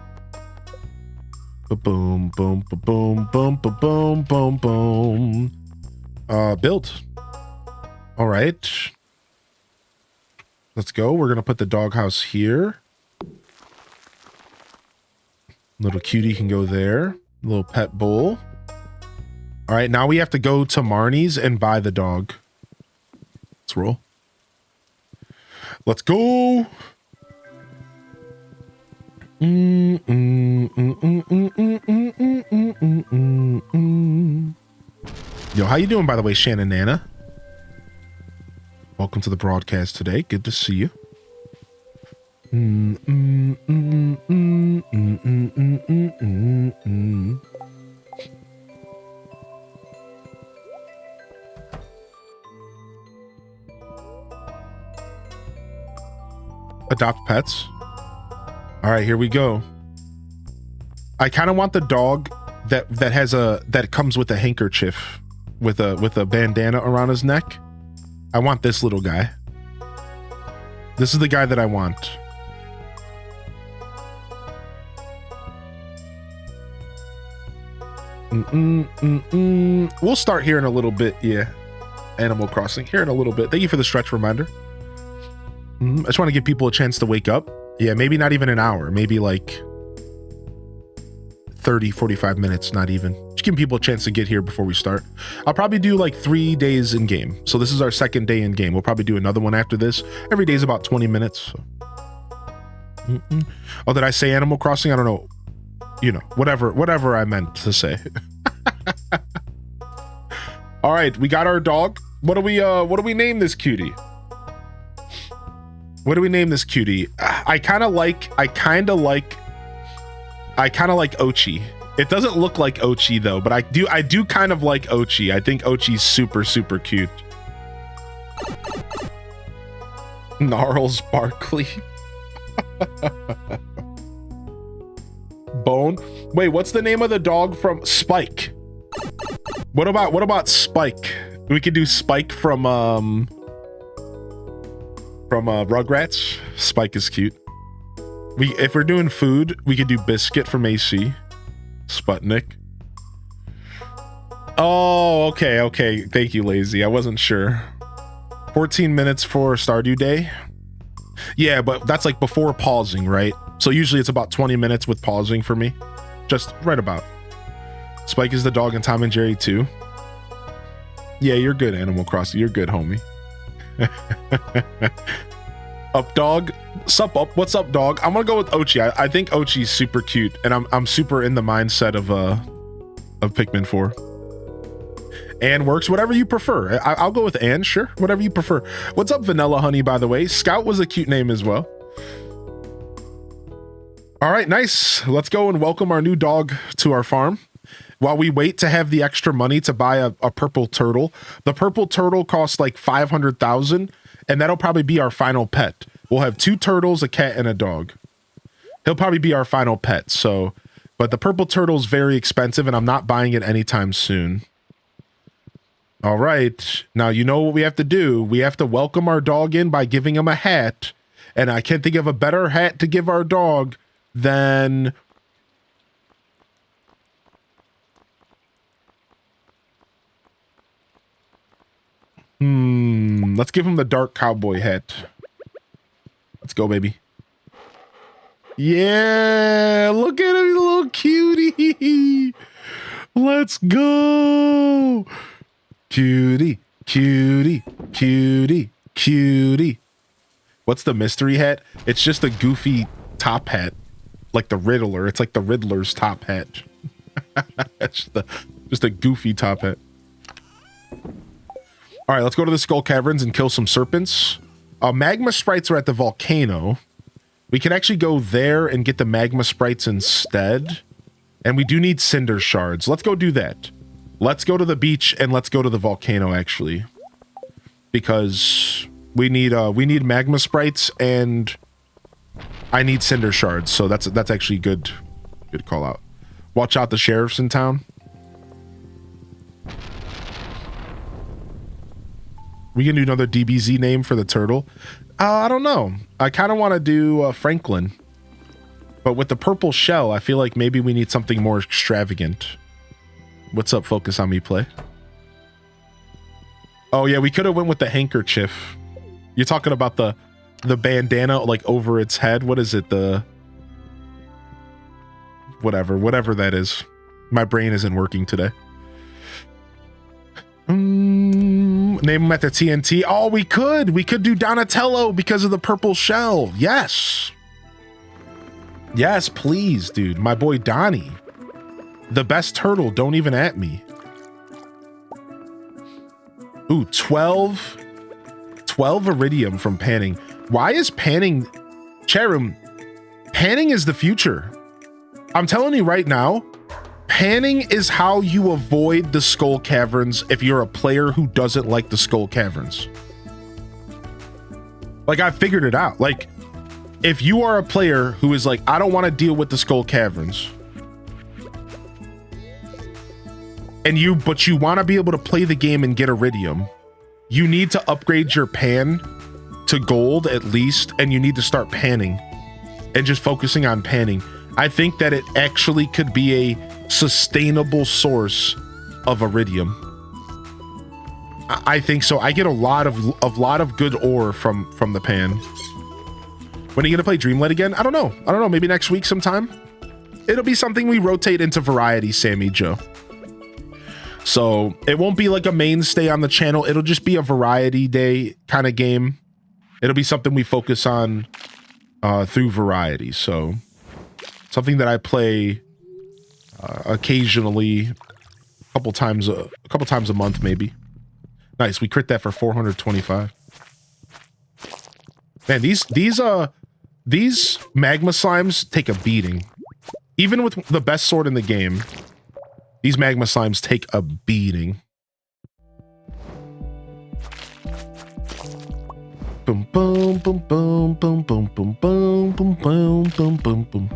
[SPEAKER 2] Boom, boom, boom, boom, boom, boom, boom. Build. All right. Let's go. We're gonna put the doghouse here. Little cutie can go there. Little pet bowl. All right, now we have to go to Marnie's and buy the dog. Let's roll. Let's go. Yo, how you doing, by the way, Shannon Nana? Welcome to the broadcast today. Good to see you. Adopt pets. All right, here we go. I kind of want the dog that comes with a handkerchief with a bandana around his neck. I want this little guy. This is the guy that I want. We'll start here in a little bit. Yeah, Animal Crossing here in a little bit. Thank you for the stretch reminder. I just want to give people a chance to wake up. Yeah, maybe not even an hour, maybe like 30, 45 minutes, not even. Just giving people a chance to get here before we start. I'll probably do like 3 days in game. So this is our second day in game. We'll probably do another one after this. Every day is about 20 minutes. So. Oh, did I say Animal Crossing? I don't know. You know, whatever I meant to say. All right, we got our dog. What do we name this cutie? What do we name this cutie? I kind of like Ochi. It doesn't look like Ochi though, but I do kind of like Ochi. I think Ochi's super, super cute. Gnarls Barkley. Bone. Wait, what's the name of the dog from Spike? What about Spike? We could do Spike from Rugrats. Spike is cute. If we're doing food, we could do Biscuit from AC. Sputnik. Oh, okay. Thank you, Lazy. I wasn't sure. 14 minutes for Stardew Day. Yeah, but that's like before pausing, right? So usually it's about 20 minutes with pausing for me. Just right about. Spike is the dog in Tom and Jerry too. Yeah, you're good, Animal Crossing. You're good, homie. Up, dog. Sup, up. What's up, dog? I'm gonna go with Ochi. I think Ochi's super cute, and I'm super in the mindset of Pikmin 4. Anne works, whatever you prefer. I'll go with Anne, sure. Whatever you prefer. What's up, Vanilla Honey, by the way? Scout was a cute name as well. All right, nice. Let's go and welcome our new dog to our farm. While we wait to have the extra money to buy a purple turtle. The purple turtle costs like 500,000, and that'll probably be our final pet. We'll have 2 turtles, a cat, and a dog. He'll probably be our final pet, so... But the purple turtle's very expensive, and I'm not buying it anytime soon. All right. Now, you know what we have to do? We have to welcome our dog in by giving him a hat. And I can't think of a better hat to give our dog than... Let's give him the dark cowboy hat. Let's go, baby. Yeah, look at him, he's a little cutie. Let's go. Cutie, cutie, cutie, cutie. What's the mystery hat? It's just a goofy top hat, like the Riddler. It's like the Riddler's top hat. It's just a goofy top hat. All right, let's go to the Skull Caverns and kill some serpents. Magma sprites are at the volcano. We can actually go there and get the magma sprites instead. And we do need cinder shards. Let's go do that. Let's go to the beach and let's go to the volcano, actually. Because we need magma sprites and I need cinder shards. So that's actually good call out. Watch out, the sheriff's in town. We can do another DBZ name for the turtle. I don't know. I kind of want to do Franklin. But with the purple shell, I feel like maybe we need something more extravagant. What's up, Focus on Me Play? Oh, yeah, we could have went with the handkerchief. You're talking about the bandana, like, over its head. What is it? The... Whatever that is. My brain isn't working today. Name him at the TNT. Oh, we could do Donatello because of the purple shell. Yes, please, dude. My boy Donnie, the best turtle. Don't even at me. Ooh, 12 iridium from panning. Why is panning... Charum, panning is the future. I'm telling you right now, panning is how you avoid the Skull Caverns if you're a player who doesn't like the Skull Caverns. Like, I figured it out. Like, if you are a player who is like, I don't want to deal with the Skull Caverns, but you want to be able to play the game and get iridium, you need to upgrade your pan to gold at least, and you need to start panning and just focusing on panning. I think that it actually could be a sustainable source of iridium. I think so. I get a lot of good ore from the pan. When are you gonna play Dreamlight again? I don't know. Maybe next week sometime. It'll be something we rotate into variety, Sammy Joe. So it won't be like a mainstay on the channel. It'll just be a variety day kind of game. It'll be something we focus on through variety. So something that I play occasionally, a couple times a month, maybe. Nice, we crit that for 425. Man, these magma slimes take a beating. Even with the best sword in the game, these magma slimes take a beating. Boom, boom, boom, boom, boom, boom, boom, boom, boom, boom, boom, boom, boom.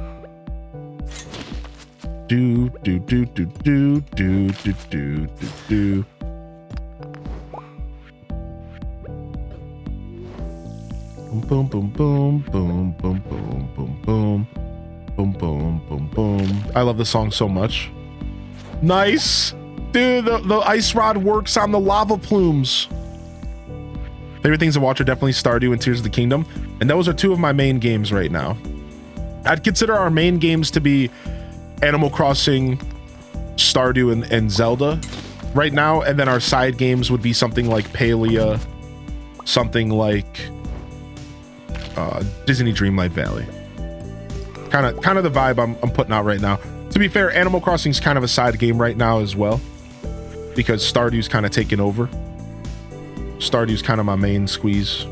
[SPEAKER 2] Do, do, do, do, do, do, do, do, do, do. Boom, boom, boom, boom, boom, boom, boom, boom, boom, boom, boom, boom. I love this song so much. Nice, dude. The ice rod works on the lava plumes. Favorite things to watch are definitely Stardew and Tears of the Kingdom, and those are two of my main games right now. I'd consider our main games to be Animal Crossing, Stardew, and Zelda right now, and then our side games would be something like Palia, something like Disney Dreamlight Valley. Kind of the vibe I'm putting out right now. To be fair, Animal Crossing's kind of a side game right now as well, because Stardew's kind of taken over. Stardew's kind of my main squeeze.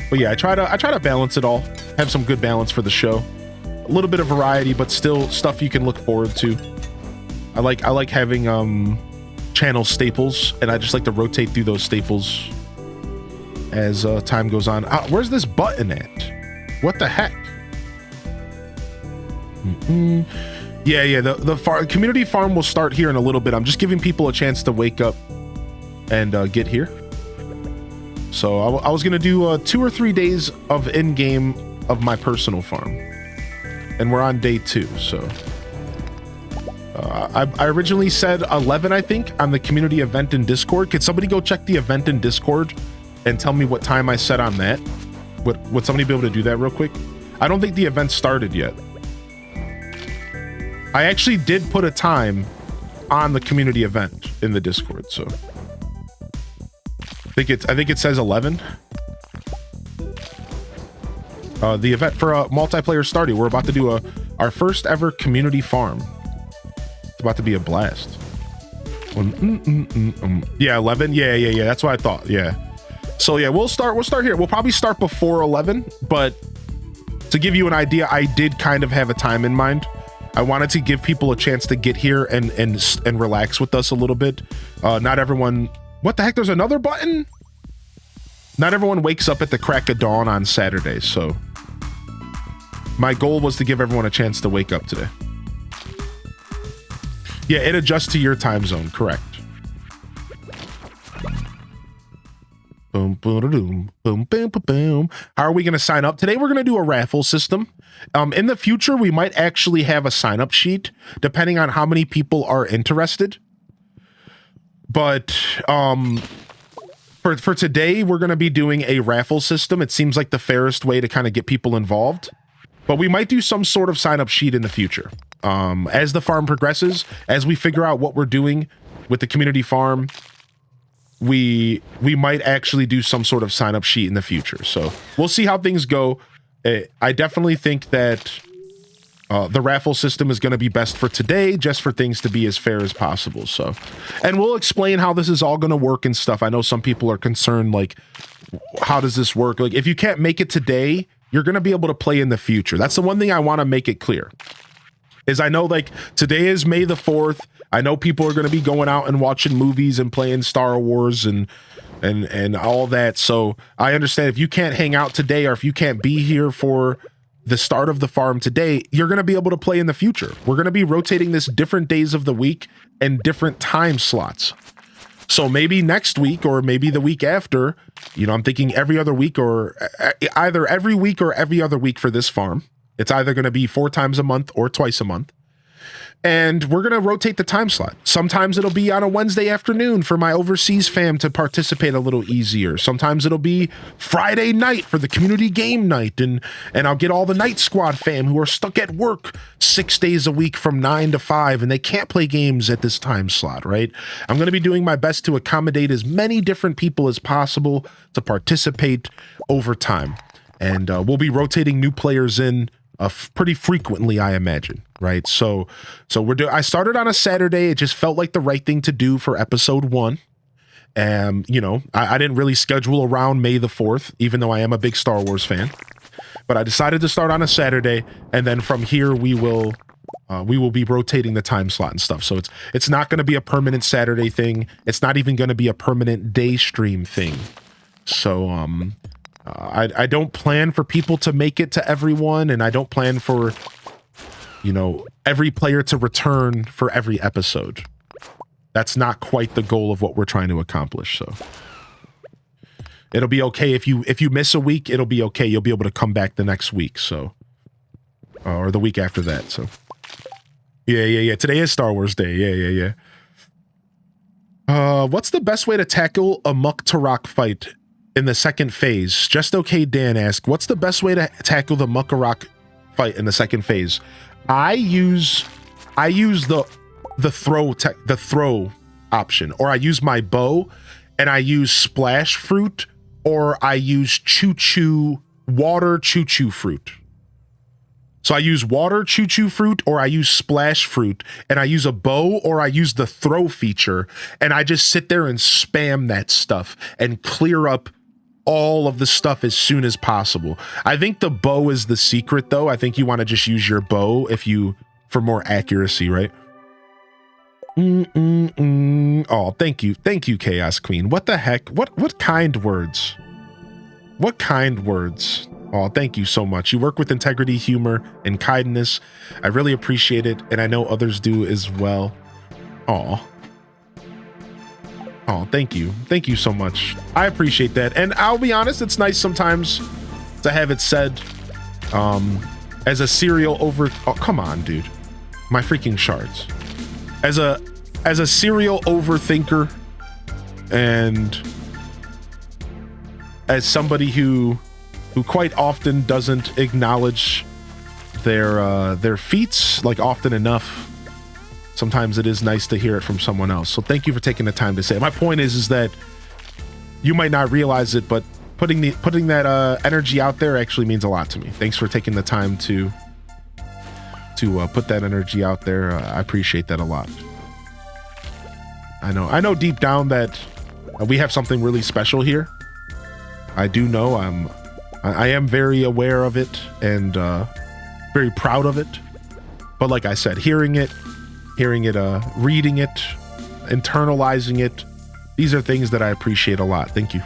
[SPEAKER 2] But yeah, I try to balance it all. Have some good balance for the show. A little bit of variety, but still stuff you can look forward to. I like having channel staples, and I just like to rotate through those staples as time goes on. Where's this button at? What the heck? Yeah, the community farm will start here in a little bit. I'm just giving people a chance to wake up and get here. So I was gonna do 2 or 3 days of in-game of my personal farm, and we're on day 2. So I originally said 11, I think, on the community event in Discord. Could somebody go check the event in Discord and tell me what time I set on that? Would somebody be able to do that real quick? I don't think the event started yet. I actually did put a time on the community event in the Discord, so I think it says 11. The event for a multiplayer Stardew. We're about to do our first ever community farm. It's about to be a blast. Yeah, 11. Yeah. That's what I thought. Yeah. So yeah, we'll start here. We'll probably start before 11, but to give you an idea, I did kind of have a time in mind. I wanted to give people a chance to get here and relax with us a little bit. Not everyone. What the heck? There's another button? Not everyone wakes up at the crack of dawn on Saturday, so my goal was to give everyone a chance to wake up today. Yeah, it adjusts to your time zone, correct. Boom, boom, boom, boom, boom, boom. How are we going to sign up? Today we're going to do a raffle system. In the future, we might actually have a sign-up sheet, depending on how many people are interested. But for today, we're going to be doing a raffle system. It seems like the fairest way to kind of get people involved. But we might do some sort of sign-up sheet in the future. As the farm progresses, as we figure out what we're doing with the community farm, we might actually do some sort of sign-up sheet in the future. So we'll see how things go. I definitely think that the raffle system is going to be best for today, just for things to be as fair as possible. So, and we'll explain how this is all going to work and stuff. I know some people are concerned, like, how does this work? Like, if you can't make it today, you're going to be able to play in the future. That's the one thing I want to make it clear. Is I know, like, today is May the 4th. I know people are going to be going out and watching movies and playing Star Wars and all that. So I understand if you can't hang out today, or if you can't be here for the start of the farm today, you're going to be able to play in the future. We're going to be rotating this different days of the week and different time slots. So maybe next week, or maybe the week after, you know, I'm thinking every other week, or either every week or every other week for this farm. It's either going to be 4 times a month or twice a month. And we're going to rotate the time slot. Sometimes it'll be on a Wednesday afternoon for my overseas fam to participate a little easier. Sometimes it'll be Friday night for the community game night. And I'll get all the Night Squad fam who are stuck at work 6 days a week from 9 to 5, and they can't play games at this time slot, right? I'm going to be doing my best to accommodate as many different people as possible to participate over time. And we'll be rotating new players in pretty frequently, I imagine, right? So I started on a Saturday. It just felt like the right thing to do for episode 1. You know, I didn't really schedule around May the 4th, even though I am a big Star Wars fan. But I decided to start on a Saturday, and then from here we will be rotating the time slot and stuff. So it's not going to be a permanent Saturday thing. It's not even going to be a permanent day stream thing. So I don't plan for people to make it to everyone, and I don't plan for, you know, every player to return for every episode. That's not quite the goal of what we're trying to accomplish. So it'll be okay if you miss a week. It'll be okay. You'll be able to come back the next week. So or the week after that. So yeah. Today is Star Wars Day. Yeah. What's the best way to tackle a Muk-Tarok fight in the second phase? Just okay. Dan asked, what's the best way to tackle the Muk-Tarok fight in the second phase? I use the throw option, or I use my bow, and I use splash fruit, or I use water choo-choo fruit. So I use water choo-choo fruit, or I use splash fruit, and I use a bow, or I use the throw feature, and I just sit there and spam that stuff and clear up all of the stuff as soon as possible. I think the bow is the secret, though. I think you want to just use your bow for more accuracy, right? Oh, thank you, Chaos Queen. What the heck? What kind words? What kind words? Oh, thank you so much. You work with integrity, humor, and kindness. I really appreciate it, and I know others do as well. Oh, thank you so much. I appreciate that, and I'll be honest, it's nice sometimes to have it said as a serial over. Oh, come on, dude, my freaking shards. As a serial overthinker, and as somebody who quite often doesn't acknowledge their feats like often enough, sometimes it is nice to hear it from someone else. So thank you for taking the time to say it. My point is that you might not realize it, but putting that energy out there actually means a lot to me. Thanks for taking the time to put that energy out there. I appreciate that a lot. I know deep down that we have something really special here. I do know. I am very aware of it and very proud of it. But like I said, hearing it, reading it, internalizing it, these are things that I appreciate a lot. Thank you.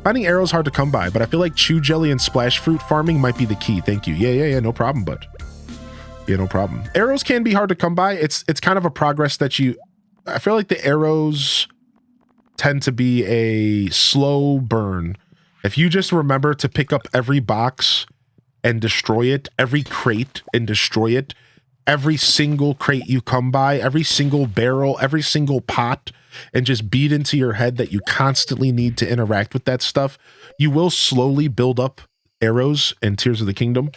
[SPEAKER 2] Finding arrows hard to come by, but I feel like chew jelly and splash fruit farming might be the key. Thank you. Yeah, no problem, bud. Yeah, no problem. Arrows can be hard to come by. It's kind of a progress that I feel like the arrows tend to be a slow burn. If you just remember to pick up every box and destroy it, every crate and destroy it, every single crate you come by, every single barrel, every single pot, and just beat into your head that you constantly need to interact with that stuff, you will slowly build up arrows in Tears of the Kingdom.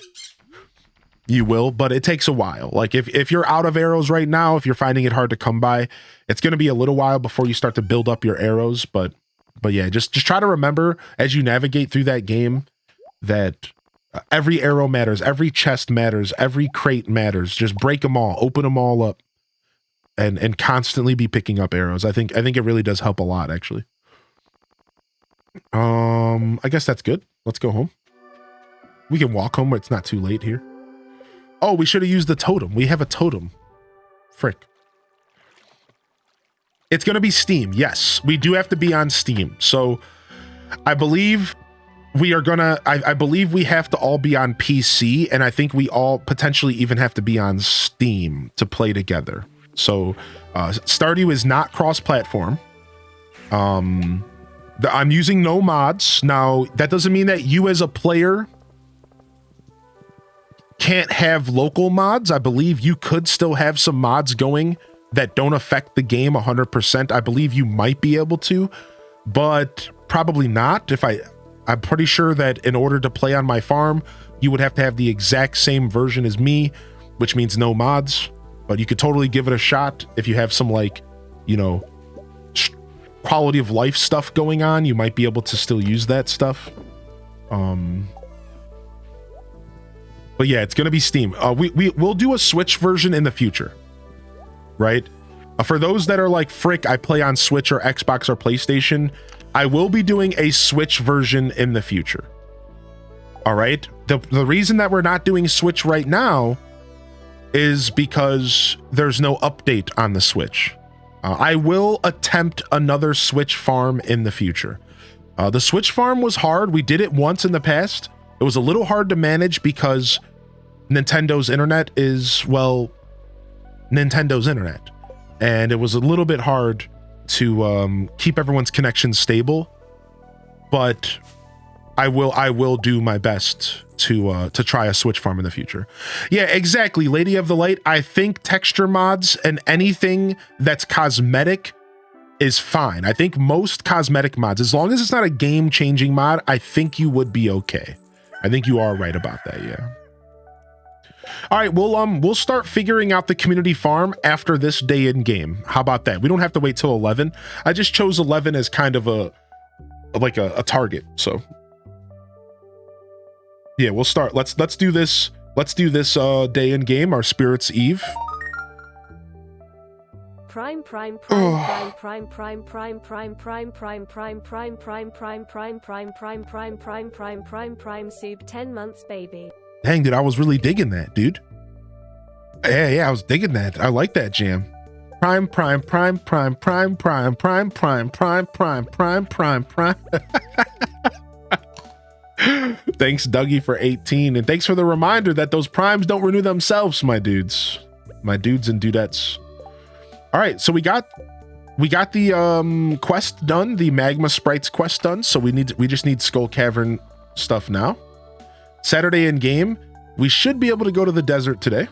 [SPEAKER 2] You will, but it takes a while. Like if you're out of arrows right now, if you're finding it hard to come by, it's going to be a little while before you start to build up your arrows. But yeah, just try to remember as you navigate through that game that every arrow matters, every chest matters, every crate matters. Just break them all, open them all up, and constantly be picking up arrows. I think it really does help a lot, actually. I guess that's good. Let's go home. We can walk home. It's not too late here. Oh, we should have used the totem. We have a totem. Frick. It's going to be Steam. Yes, we do have to be on Steam. So I believe we are going to, I believe we have to all be on PC, and I think we all potentially even have to be on Steam to play together. So Stardew is not cross-platform. I'm using no mods. Now, that doesn't mean that you as a player can't have local mods. I believe you could still have some mods going that don't affect the game 100%. I believe you might be able to, but probably not. I'm pretty sure that in order to play on my farm, you would have to have the exact same version as me, which means no mods, but you could totally give it a shot. If you have some quality of life stuff going on, you might be able to still use that stuff. But yeah, it's going to be Steam. We'll do a Switch version in the future, right? For those that are like, frick, I play on Switch or Xbox or PlayStation, I will be doing a Switch version in the future. All right. The reason that we're not doing Switch right now is because there's no update on the Switch. I will attempt another Switch farm in the future. The Switch farm was hard. We did it once in the past. It was a little hard to manage because Nintendo's internet is, well, Nintendo's internet. And it was a little bit hard to keep everyone's connection stable. But I will do my best to try a Switch farm in the future. Yeah, exactly. Lady of the Light, I think texture mods and anything that's cosmetic is fine. I think most cosmetic mods, as long as it's not a game-changing mod, I think you would be okay. I think you are right about that, yeah. All right, we'll start figuring out the community farm after this day in game. How about that? We don't have to wait till 11. I just chose 11 as kind of a target, so yeah, we'll start. Let's do this. Let's do this day in game, our Spirit's Eve.
[SPEAKER 1] Prime prime
[SPEAKER 2] Oh.
[SPEAKER 1] prime prime prime prime prime prime prime prime prime prime prime prime prime prime prime prime prime prime soup 10 months baby.
[SPEAKER 2] Dang, dude, I was really digging that, dude. Yeah, I was digging that. I like that jam. Prime prime prime prime prime prime prime prime prime prime prime prime prime. Thanks, Dougie, for 18, and thanks for the reminder that those primes don't renew themselves, my dudes and dudettes. All right, so we got the quest done, the Magma Sprites quest done. So we just need Skull Cavern stuff now. Saturday in game, we should be able to go to the desert today.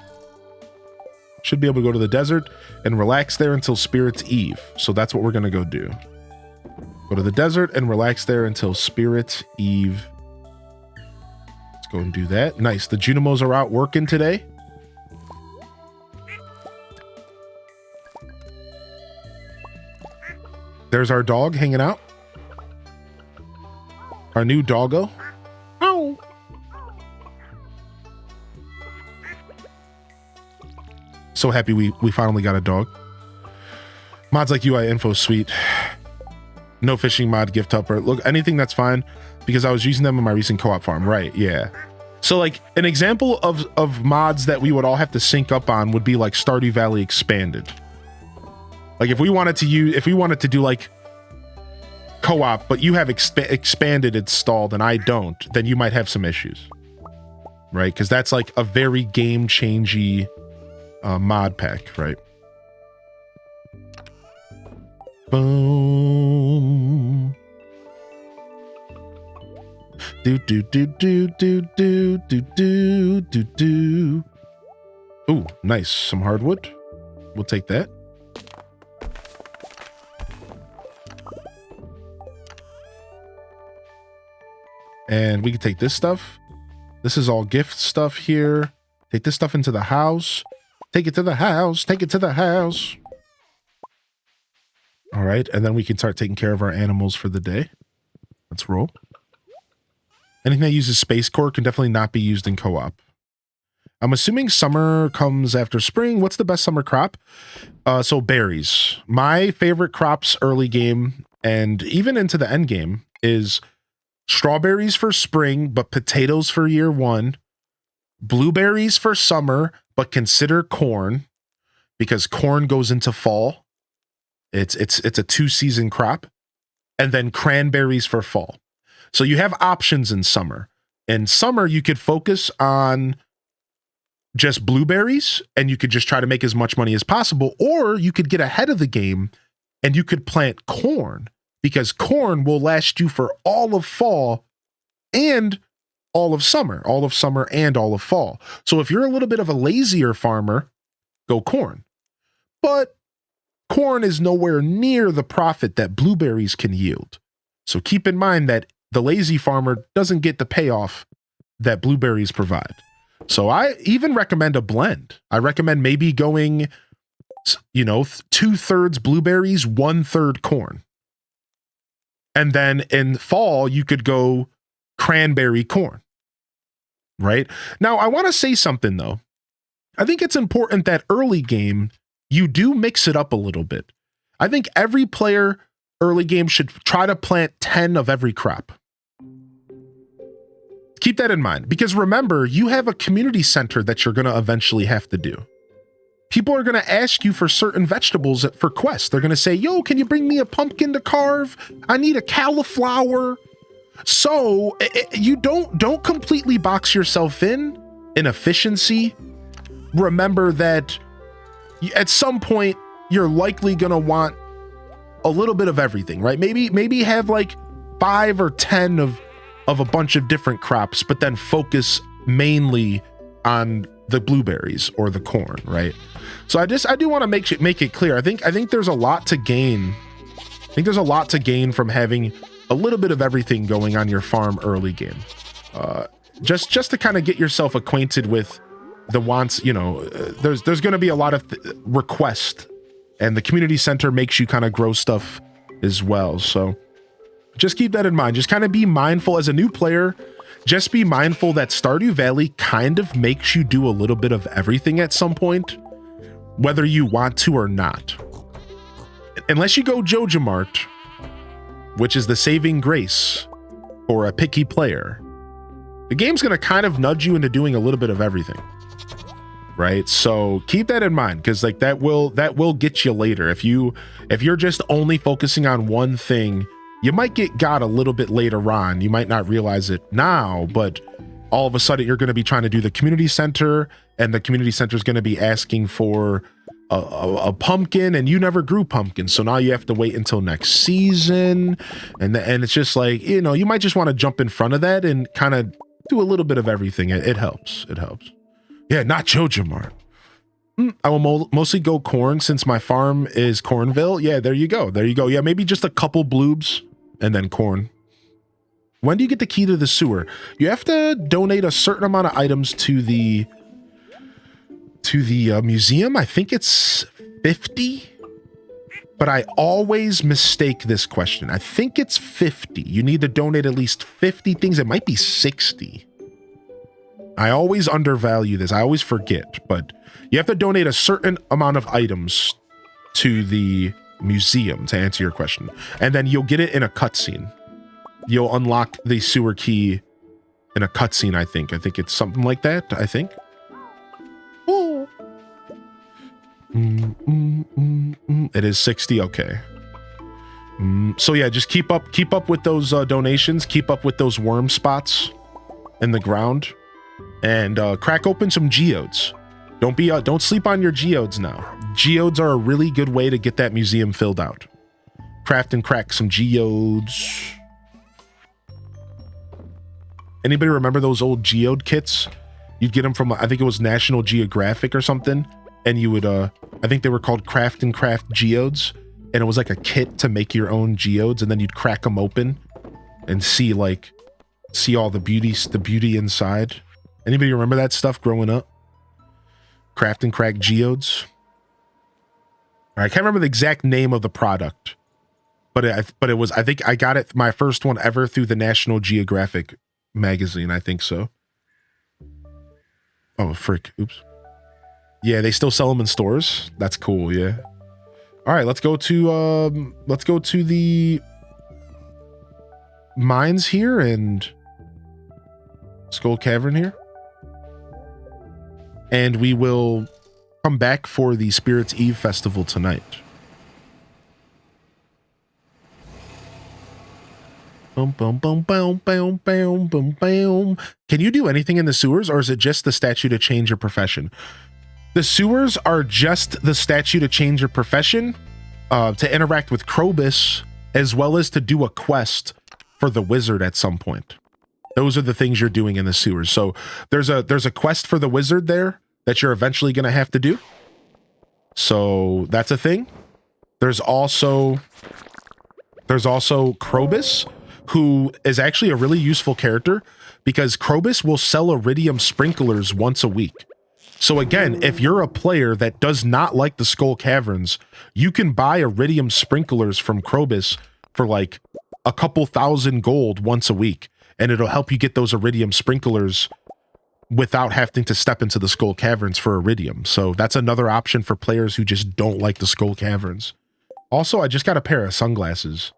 [SPEAKER 2] Should be able to go to the desert and relax there until Spirit's Eve. So that's what we're gonna go do. Go to the desert and relax there until Spirit's Eve. Let's go and do that. Nice. The Junimos are out working today. There's our dog hanging out. Our new doggo. Ow. So happy we finally got a dog. Mods like UI info sweet. No fishing mod gift upper. Look, anything that's fine because I was using them in my recent co-op farm. Right, yeah. So like an example of mods that we would all have to sync up on would be like Stardew Valley Expanded. Like if we wanted to do like co-op, but you have expanded installed and I don't, then you might have some issues, right? Because that's like a very game-changing mod pack, right? Boom. Do do do do do do do do do do. Ooh, nice. Some hardwood. We'll take that. And we can take this stuff. This is all gift stuff here. Take this stuff into the house. Take it to the house. Take it to the house. All right. And then we can start taking care of our animals for the day. Let's roll. Anything that uses space core can definitely not be used in co-op. I'm assuming summer comes after spring. What's the best summer crop? So berries. My favorite crops early game and even into the end game is strawberries for spring, but potatoes for year one. Blueberries for summer, but consider corn because corn goes into fall. It's a 2-season crop. And then cranberries for fall. So you have options in summer. In summer, you could focus on just blueberries and you could just try to make as much money as possible, or you could get ahead of the game and you could plant corn because corn will last you for all of fall and all of summer and all of fall. So if you're a little bit of a lazier farmer, go corn. But corn is nowhere near the profit that blueberries can yield. So keep in mind that the lazy farmer doesn't get the payoff that blueberries provide. So I even recommend a blend. I recommend maybe going, 2/3 blueberries, 1/3 corn. And then in fall, you could go cranberry corn. right? Now, I want to say something, though. I think it's important that early game, you do mix it up a little bit. I think every player early game should try to plant 10 of every crop. Keep that in mind, because remember, you have a community center that you're going to eventually have to do. People are going to ask you for certain vegetables for quests. They're going to say, yo, can you bring me a pumpkin to carve? I need a cauliflower. So you don't completely box yourself in efficiency. Remember that at some point, you're likely going to want a little bit of everything, right? Maybe have like 5 or 10 of a bunch of different crops, but then focus mainly on the blueberries or the corn, right? So I do want to make it clear. I think there's a lot to gain. I think there's a lot to gain from having a little bit of everything going on your farm early game. Just to kind of get yourself acquainted with the wants, there's going to be a lot of requests, and the community center makes you kind of grow stuff as well. So just keep that in mind. Just kind of be mindful as a new player. Just be mindful that Stardew Valley kind of makes you do a little bit of everything at some point, whether you want to or not. Unless you go Joja Mart, which is the saving grace for a picky player, the game's going to kind of nudge you into doing a little bit of everything. Right? So keep that in mind, because like that will get you later. If you're just only focusing on one thing, you might get got a little bit later on. You might not realize it now, but all of a sudden you're going to be trying to do the community center, and the community center is going to be asking for a pumpkin, and you never grew pumpkin, so now you have to wait until next season, and it's just like, you might just want to jump in front of that and kind of do a little bit of everything. It helps. Yeah, not Joja Mart. I will mostly go corn since my farm is Cornville. Yeah, there you go. Yeah, maybe just a couple bloobs and then corn. When do you get the key to the sewer? You have to donate a certain amount of items to the museum. I think it's 50, but I always mistake this question. I think it's 50. You need to donate at least 50 things. It might be 60. I always undervalue this. I always forget, but you have to donate a certain amount of items to the museum to answer your question. And then you'll get it in a cutscene. You'll unlock the sewer key in a cutscene, I think. I think it's something like that, I think. Oh. It is 60, okay. So yeah, just keep up with those donations. Keep up with those worm spots in the ground. And crack open some geodes. Don't sleep on your geodes now. Geodes are a really good way to get that museum filled out. Craft and crack some geodes. Anybody remember those old geode kits? You'd get them from, I think it was National Geographic or something, and you would I think they were called craft and craft geodes, and it was like a kit to make your own geodes, and then you'd crack them open and see all the beauty inside. Anybody remember that stuff growing up? Craft and crack geodes. I can't remember the exact name of the product, but it was, I think I got it, my first one ever, through the National Geographic magazine. I think so. Oh, frick. Oops. Yeah, they still sell them in stores. That's cool. Yeah. All right, let's go to the mines here and Skull Cavern here. And we will come back for the Spirits Eve Festival tonight. Boom, boom, boom, boom, boom, boom, boom, boom. Can you do anything in the sewers, or is it just the statue to change your profession? The sewers are just the statue to change your profession, to interact with Krobus, as well as to do a quest for the wizard at some point. Those are the things you're doing in the sewers. So there's a quest for the wizard there that you're eventually going to have to do. So that's a thing. There's also Krobus, who is actually a really useful character, because Krobus will sell iridium sprinklers once a week. So again, if you're a player that does not like the Skull Caverns, you can buy iridium sprinklers from Krobus for like a couple thousand gold once a week, and it'll help you get those iridium sprinklers without having to step into the Skull Caverns for Iridium. So that's another option for players who just don't like the Skull Caverns. Also, I just got a pair of sunglasses.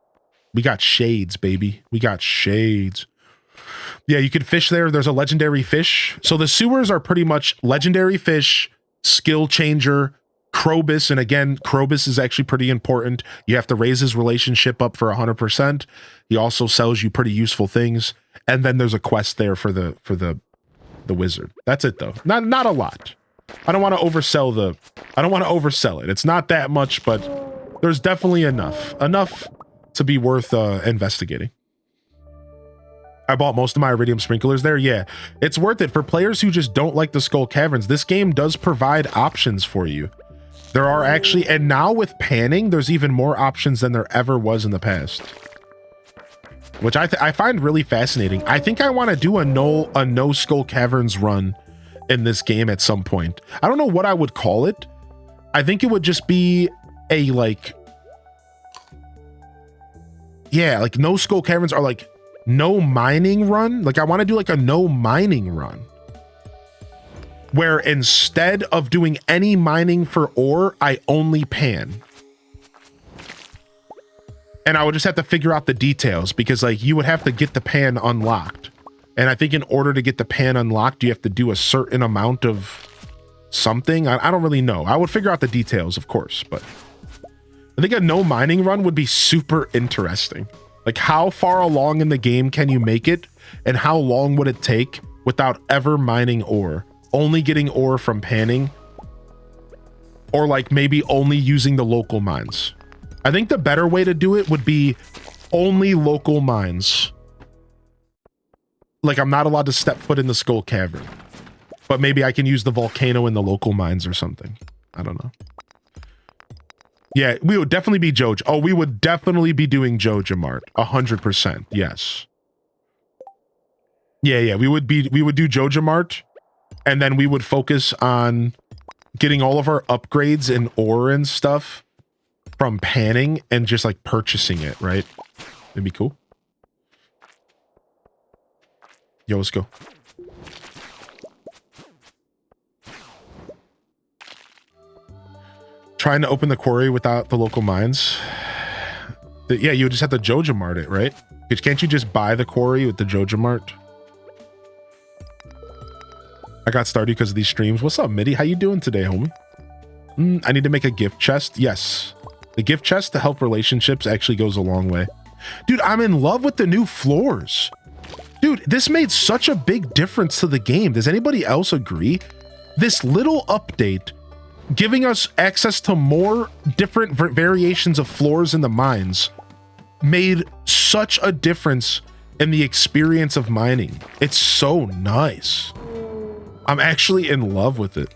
[SPEAKER 2] We got shades, baby. We got shades. Yeah, you can fish there. There's a legendary fish. So the sewers are pretty much legendary fish, skill changer, Krobus. And again, Krobus is actually pretty important. You have to raise his relationship up for 100%. He also sells you pretty useful things. And then there's a quest there for the wizard. That's it though. Not a lot. I don't want to oversell it. It's not that much, but there's definitely enough to be worth investigating. I bought most of my Iridium sprinklers there. Yeah, it's worth it for players who just don't like the Skull Caverns. This game does provide options for you. There are actually, and now with panning, there's even more options than there ever was in the past, which I find really fascinating. I think I want to do a no Skull Caverns run in this game at some point. I don't know what I would call it. I think it would just be a like no Skull Caverns, or like no mining run. Like I want to do like a no mining run where instead of doing any mining for ore, I only pan. And I would just have to figure out the details, because like you would have to get the pan unlocked. And I think in order to get the pan unlocked, you have to do a certain amount of something. I don't really know. I would figure out the details, of course, but I think a no mining run would be super interesting. Like how far along in the game can you make it? And how long would it take without ever mining ore? Only getting ore from panning? Or like maybe only using the local mines? I think the better way to do it would be only local mines. Like I'm not allowed to step foot in the Skull Cavern, but maybe I can use the volcano in the local mines or something. I don't know. Yeah, we would definitely be Joja. Oh, we would definitely be doing Joja Mart. 100%. Yes. Yeah. We would do Joja Mart, and then we would focus on getting all of our upgrades and ore and stuff from panning and just like purchasing it, right? It'd be cool. Yo, let's go. Trying to open the quarry without the local mines. Yeah, you would just have to Joja Mart it, right? Can't you just buy the quarry with the Joja Mart? I got started because of these streams. What's up, Mitty? How you doing today, homie? I need to make a gift chest. Yes. The gift chest to help relationships actually goes a long way. Dude, I'm in love with the new floors. Dude, this made such a big difference to the game. Does anybody else agree? This little update giving us access to more different variations of floors in the mines made such a difference in the experience of mining. It's so nice. I'm actually in love with it.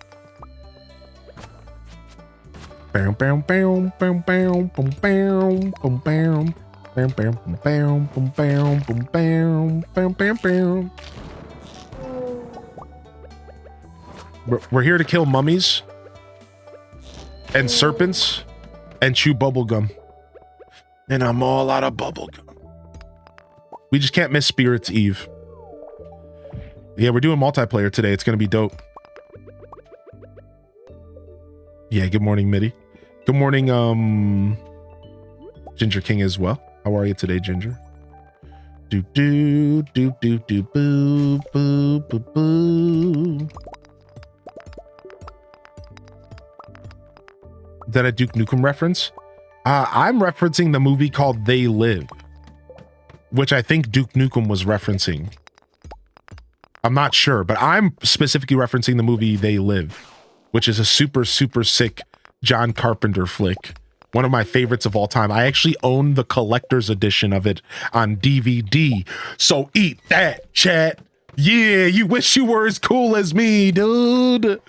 [SPEAKER 2] Bam, bam, bam, bam, bam, bam, bam, bam, bam. Bam, bam, bam, bam, bam, bam, bam, bam, bam, bam. We're here to kill mummies and serpents and chew bubblegum. And I'm all out of bubblegum. We just can't miss Spirit's Eve. Yeah, we're doing multiplayer today. It's going to be dope. Yeah, good morning, Mitty. Good morning, Ginger King as well. How are you today, Ginger? Do do do do do boo boo boo boo. Is that a Duke Nukem reference? I'm referencing the movie called They Live, which I think Duke Nukem was referencing. I'm not sure, but I'm specifically referencing the movie They Live, which is a super, super sick John Carpenter flick. One of my favorites of all time. I actually own the collector's edition of it on DVD. So eat that, chat. Yeah, you wish you were as cool as me, dude.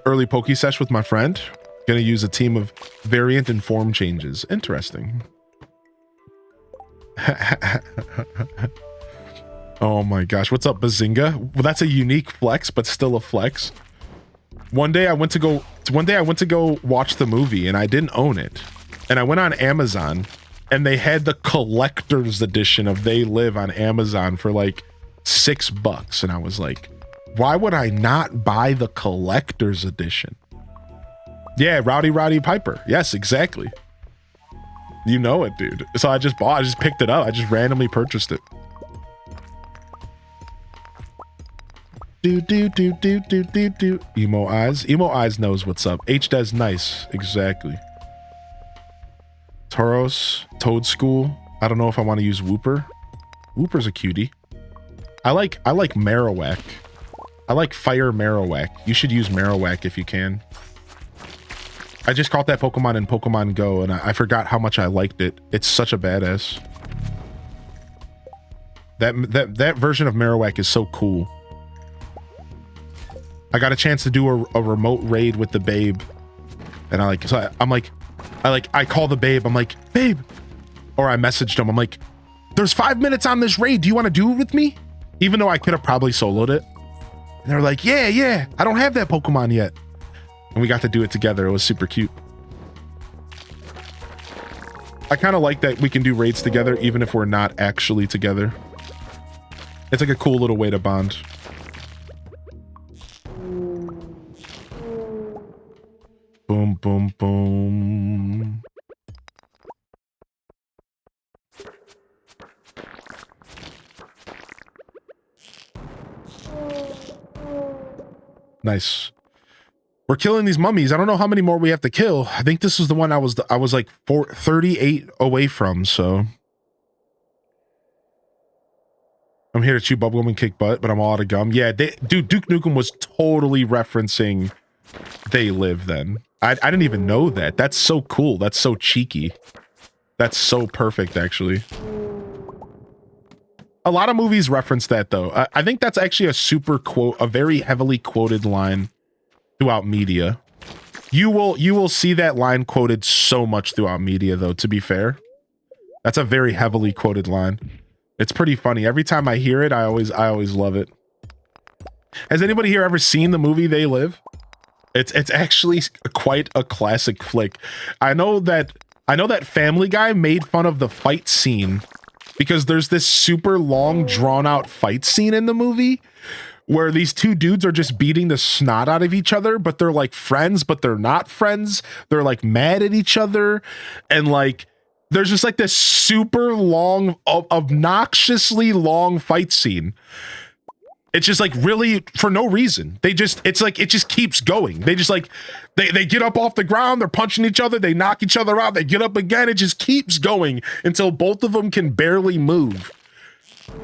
[SPEAKER 2] Early Poke Sesh with my friend. Gonna use a team of variant and form changes. Interesting. Oh my gosh, what's up, Bazinga? Well, that's a unique flex, but still a flex. One day I went to go watch the movie and I didn't own it. And I went on Amazon and they had the collector's edition of They Live on Amazon for like $6. And I was like, why would I not buy the collector's edition? Yeah, Rowdy Piper. Yes, exactly. You know it, dude. So I just picked it up. I just randomly purchased it. Do. Emo Eyes knows what's up. H-Des nice. Exactly. Tauros, Toad School. I don't know if I want to use Whooper. Whooper's a cutie. I like Marowak. I like Fire Marowak. You should use Marowak if you can. I just caught that Pokemon in Pokemon Go and I forgot how much I liked it. It's such a badass. That version of Marowak is so cool. I got a chance to do a remote raid with the babe. And I call the babe. I'm like, babe. Or I messaged him. I'm like, there's 5 minutes on this raid. Do you want to do it with me? Even though I could have probably soloed it. And they're like, yeah. I don't have that Pokemon yet. And we got to do it together. It was super cute. I kind of like that we can do raids together even if we're not actually together. It's like a cool little way to bond. Boom, boom, boom. Nice. We're killing these mummies. I don't know how many more we have to kill. I think this is the one I was like 38 away from, so. I'm here to chew bubblegum and kick butt, but I'm all out of gum. Yeah, dude, Duke Nukem was totally referencing They Live then. I didn't even know that. That's so cool. That's so cheeky. That's so perfect, actually. A lot of movies reference that, though. I think that's actually a very heavily quoted line throughout media. You will see that line quoted so much throughout media, though, to be fair. That's a very heavily quoted line. It's pretty funny. Every time I hear it, I always love it. Has anybody here ever seen the movie They Live? It's actually quite a classic flick. I know that Family Guy made fun of the fight scene because there's this super long drawn out fight scene in the movie where these two dudes are just beating the snot out of each other, but they're like friends, but they're not friends. They're like mad at each other. And like, there's just like this super long, obnoxiously long fight scene. It's just like really for no reason. It's like, it just keeps going. They just like, they get up off the ground, they're punching each other, they knock each other out, they get up again. It just keeps going until both of them can barely move.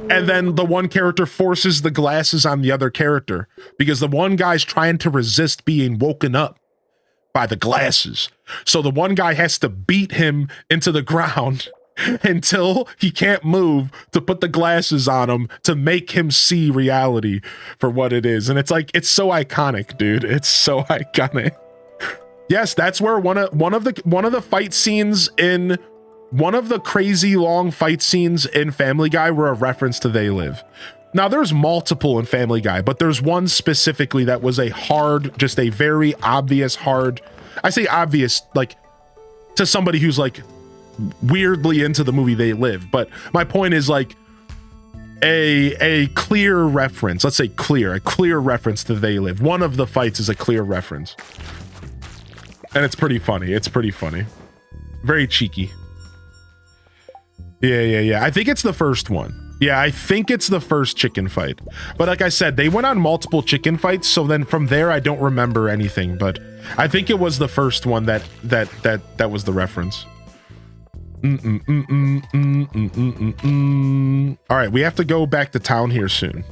[SPEAKER 2] And then the one character forces the glasses on the other character because the one guy's trying to resist being woken up by the glasses. So the one guy has to beat him into the ground until he can't move to put the glasses on him to make him see reality for what it is. And it's like, it's so iconic, dude. It's so iconic. Yes, that's where one of the fight scenes in one of the crazy long fight scenes in Family Guy were a reference to They Live. Now there's multiple in Family Guy, but there's one specifically that was just a very obvious hard. I say obvious, like to somebody who's like weirdly into the movie They Live, but my point is like a clear reference. Let's say a clear reference to They Live. One of the fights is a clear reference, and it's pretty funny. Very cheeky. Yeah. I think it's the first one. Yeah, I think it's the first chicken fight. But like I said, they went on multiple chicken fights, so then from there I don't remember anything. But I think it was the first one that was the reference. All right, we have to go back to town here soon.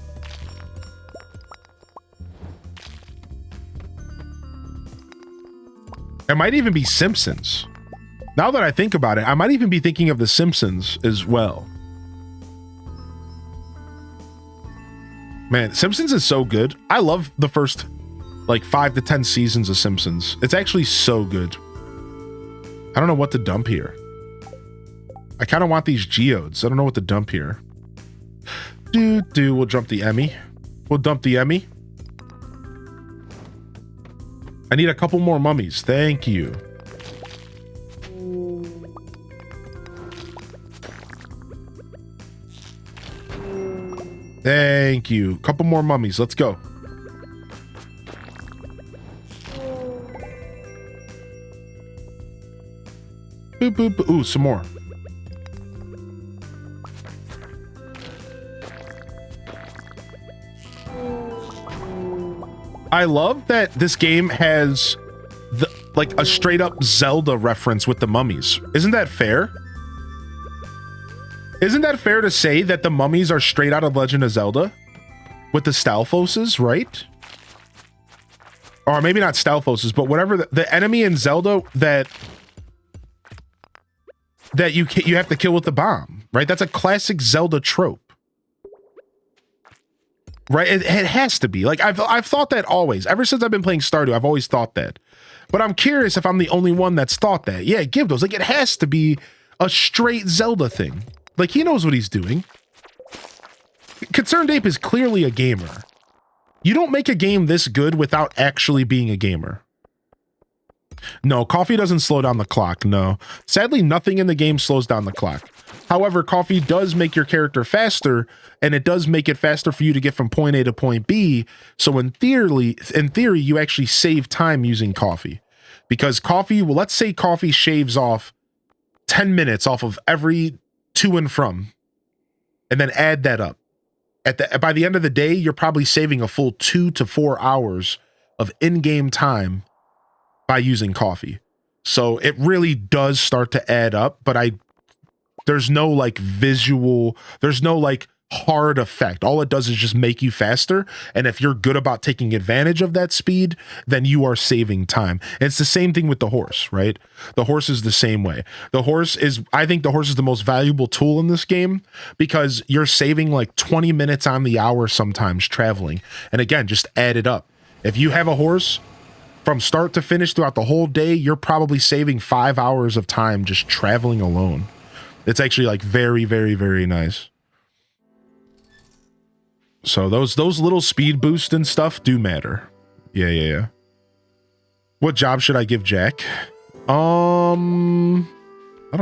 [SPEAKER 2] It might even be Simpsons. Now that I think about it, I might even be thinking of The Simpsons as well. Man, Simpsons is so good. I love the first like 5 to 10 seasons of Simpsons. It's actually so good. I don't know what to dump here. I kind of want these geodes. I don't know what to dump here. We'll jump the Emmy. We'll dump the Emmy. I need a couple more mummies. Thank you. Thank you. Couple more mummies. Let's go. Boop, boop, boop. Ooh, some more. I love that this game has like a straight up Zelda reference with the mummies. Isn't that fair? Isn't that fair to say that the mummies are straight out of Legend of Zelda? With the Stalfoses, right? Or maybe not Stalfoses, but whatever the enemy in Zelda that you have to kill with the bomb, right? That's a classic Zelda trope. Right? It has to be. Like I've thought that always. Ever since I've been playing Stardew, I've always thought that. But I'm curious if I'm the only one that's thought that. Yeah, give those. Like it has to be a straight Zelda thing. Like he knows what he's doing. Concerned Ape is clearly a gamer. You don't make a game this good without actually being a gamer. No, coffee doesn't slow down the clock, no. Sadly, nothing in the game slows down the clock. However, coffee does make your character faster, and it does make it faster for you to get from point A to point B. So in theory, you actually save time using coffee. Because coffee, well, let's say coffee shaves off 10 minutes off of every to and from, and then add that up. By the end of the day, you're probably saving a full 2 to 4 hours of in-game time by using coffee. So it really does start to add up, but there's no like visual, there's no like hard effect. All it does is just make you faster. And if you're good about taking advantage of that speed, then you are saving time. And it's the same thing with the horse, right? The horse is the same way. I think the horse is the most valuable tool in this game because you're saving like 20 minutes on the hour sometimes traveling. And again, just add it up. If you have a horse from start to finish throughout the whole day, you're probably saving 5 hours of time just traveling alone. It's actually like very, very, very nice. So those little speed boosts and stuff do matter. Yeah. What job should I give Jack? I don't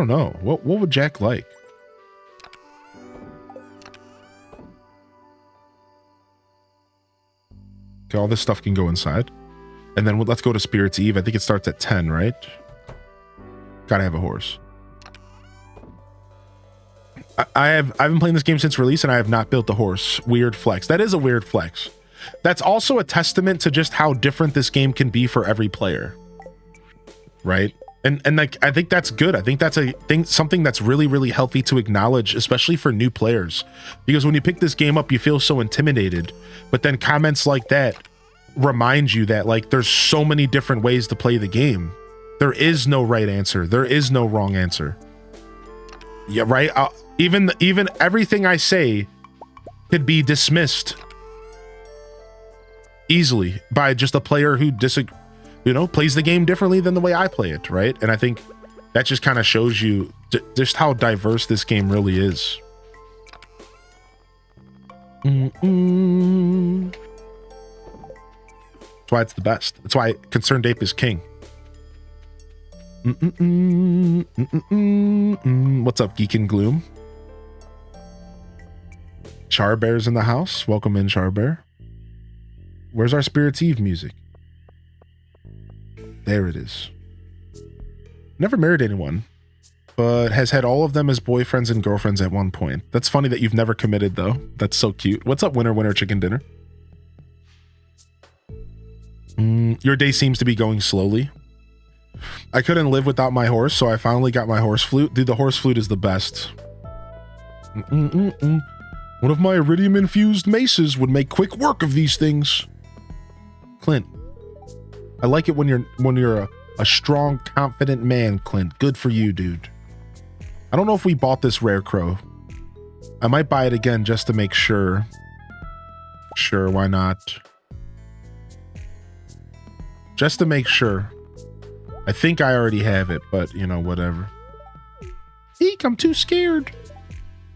[SPEAKER 2] know. What would Jack like? Okay, all this stuff can go inside. And then let's go to Spirit's Eve. I think it starts at 10, right? Gotta have a horse. I've been playing this game since release and I have not built a horse. Weird flex. That is a weird flex. That's also a testament to just how different this game can be for every player. Right? And like I think that's good. I think that's something that's really, really healthy to acknowledge, especially for new players. Because when you pick this game up, you feel so intimidated. But then comments like that remind you that like there's so many different ways to play the game. There is no right answer. There is no wrong answer. Yeah, right? Even everything I say could be dismissed easily by just a player who plays the game differently than the way I play it, right? And I think that just kind of shows you just how diverse this game really is. That's why it's the best. That's why Concerned Ape is king. What's up, Geek and Gloom? Charbear's in the house. Welcome in, Charbear. Where's our Spirit's Eve music? There it is. Never married anyone, but has had all of them as boyfriends and girlfriends at one point. That's funny that you've never committed, though. That's so cute. What's up, winner chicken dinner? Your day seems to be going slowly. I couldn't live without my horse, so I finally got my horse flute. Dude, the horse flute is the best. One of my iridium-infused maces would make quick work of these things. Clint, I like it when you're a strong, confident man, Clint. Good for you, dude. I don't know if we bought this rare crow. I might buy it again just to make sure. Sure, why not? Just to make sure. I think I already have it, but, whatever. Eek, I'm too scared.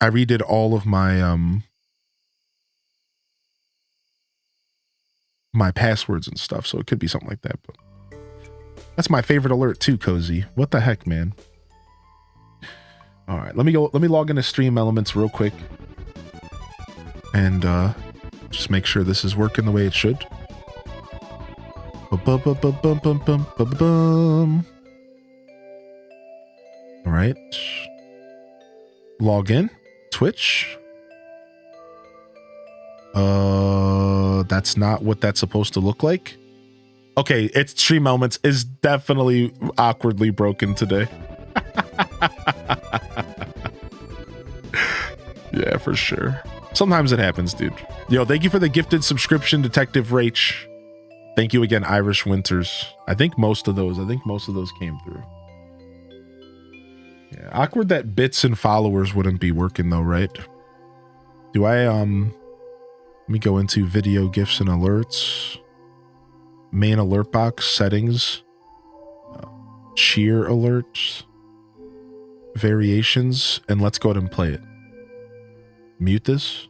[SPEAKER 2] I redid all of my my passwords and stuff, so it could be something like that. But that's my favorite alert too, Cozy. What the heck, man? All right, let me log into Stream Elements real quick and just make sure this is working the way it should. All right. Log in. Twitch. That's not what that's supposed to look like. Okay, it's Stream Elements is definitely awkwardly broken today. Yeah, for sure. Sometimes it happens, dude. Yo, thank you for the gifted subscription, Detective Rach. Thank you again, Irish Winters. I think most of those came through. Yeah, awkward that bits and followers wouldn't be working though, right? Do I let me go into video gifts and alerts. Main alert box settings. Cheer alerts. Variations, and let's go ahead and play it. Mute this.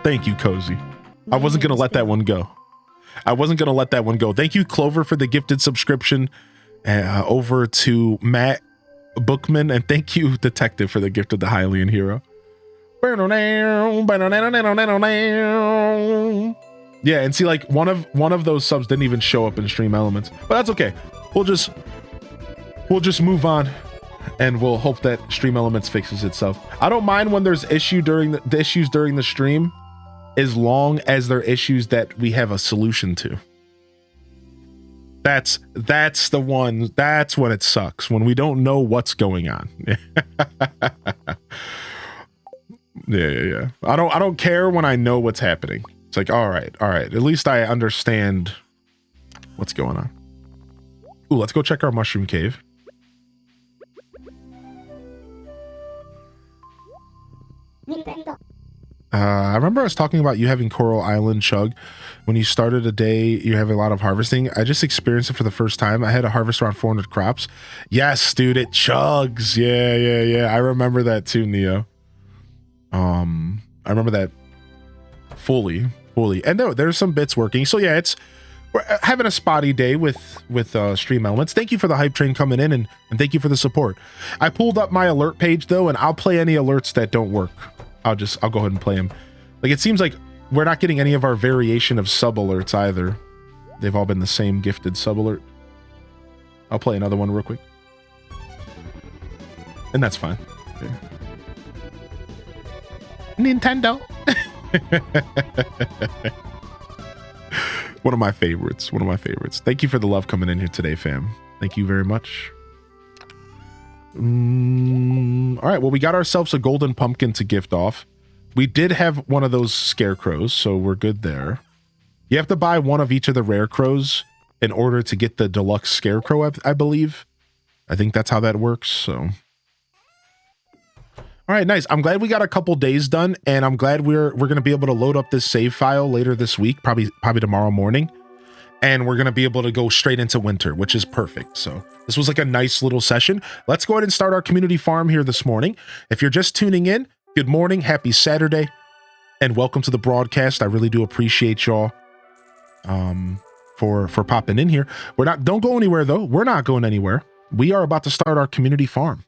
[SPEAKER 2] Thank you, Cozy. I wasn't going to let that one go. Thank you, Clover, for the gifted subscription over to Matt Bookman. And thank you, Detective, for the gift of the Hylian Hero. Yeah, and see, like one of those subs didn't even show up in Stream Elements. But that's okay. We'll just move on. And we'll hope that Stream Elements fixes itself. I don't mind when there's issues during the stream, as long as they're issues that we have a solution to. That's the one. That's when it sucks, when we don't know what's going on. Yeah. I don't care when I know what's happening. It's like, all right. At least I understand what's going on. Ooh, let's go check our mushroom cave. I remember I was talking about you having Coral Island chug. When you started a day, you have a lot of harvesting. I just experienced it for the first time. I had to harvest around 400 crops. Yes, dude, it chugs. Yeah. I remember that too, Neo. I remember that fully. And there's some bits working. So yeah, we're having a spotty day with Stream Elements. Thank you for the hype train coming in, and thank you for the support. I pulled up my alert page though, and I'll play any alerts that don't work. I'll go ahead and play them. Like, it seems like we're not getting any of our variation of sub alerts either. They've all been the same gifted sub alert. I'll play another one real quick. And that's fine. Okay. Nintendo. One of my favorites. Thank you for the love coming in here today, fam. Thank you very much. All right, well, we got ourselves a golden pumpkin to gift off. We did have one of those scarecrows, so we're good there. You have to buy one of each of the rare crows in order to get the deluxe scarecrow, I believe. I think that's how that works, so. All right, nice. I'm glad we got a couple days done, and I'm glad we're going to be able to load up this save file later this week, probably tomorrow morning. And we're going to be able to go straight into winter, which is perfect. So this was like a nice little session. Let's go ahead and start our community farm here this morning. If you're just tuning in, good morning, happy Saturday, and welcome to the broadcast. I really do appreciate y'all for popping in here. Don't go anywhere though. We're not going anywhere. We are about to start our community farm.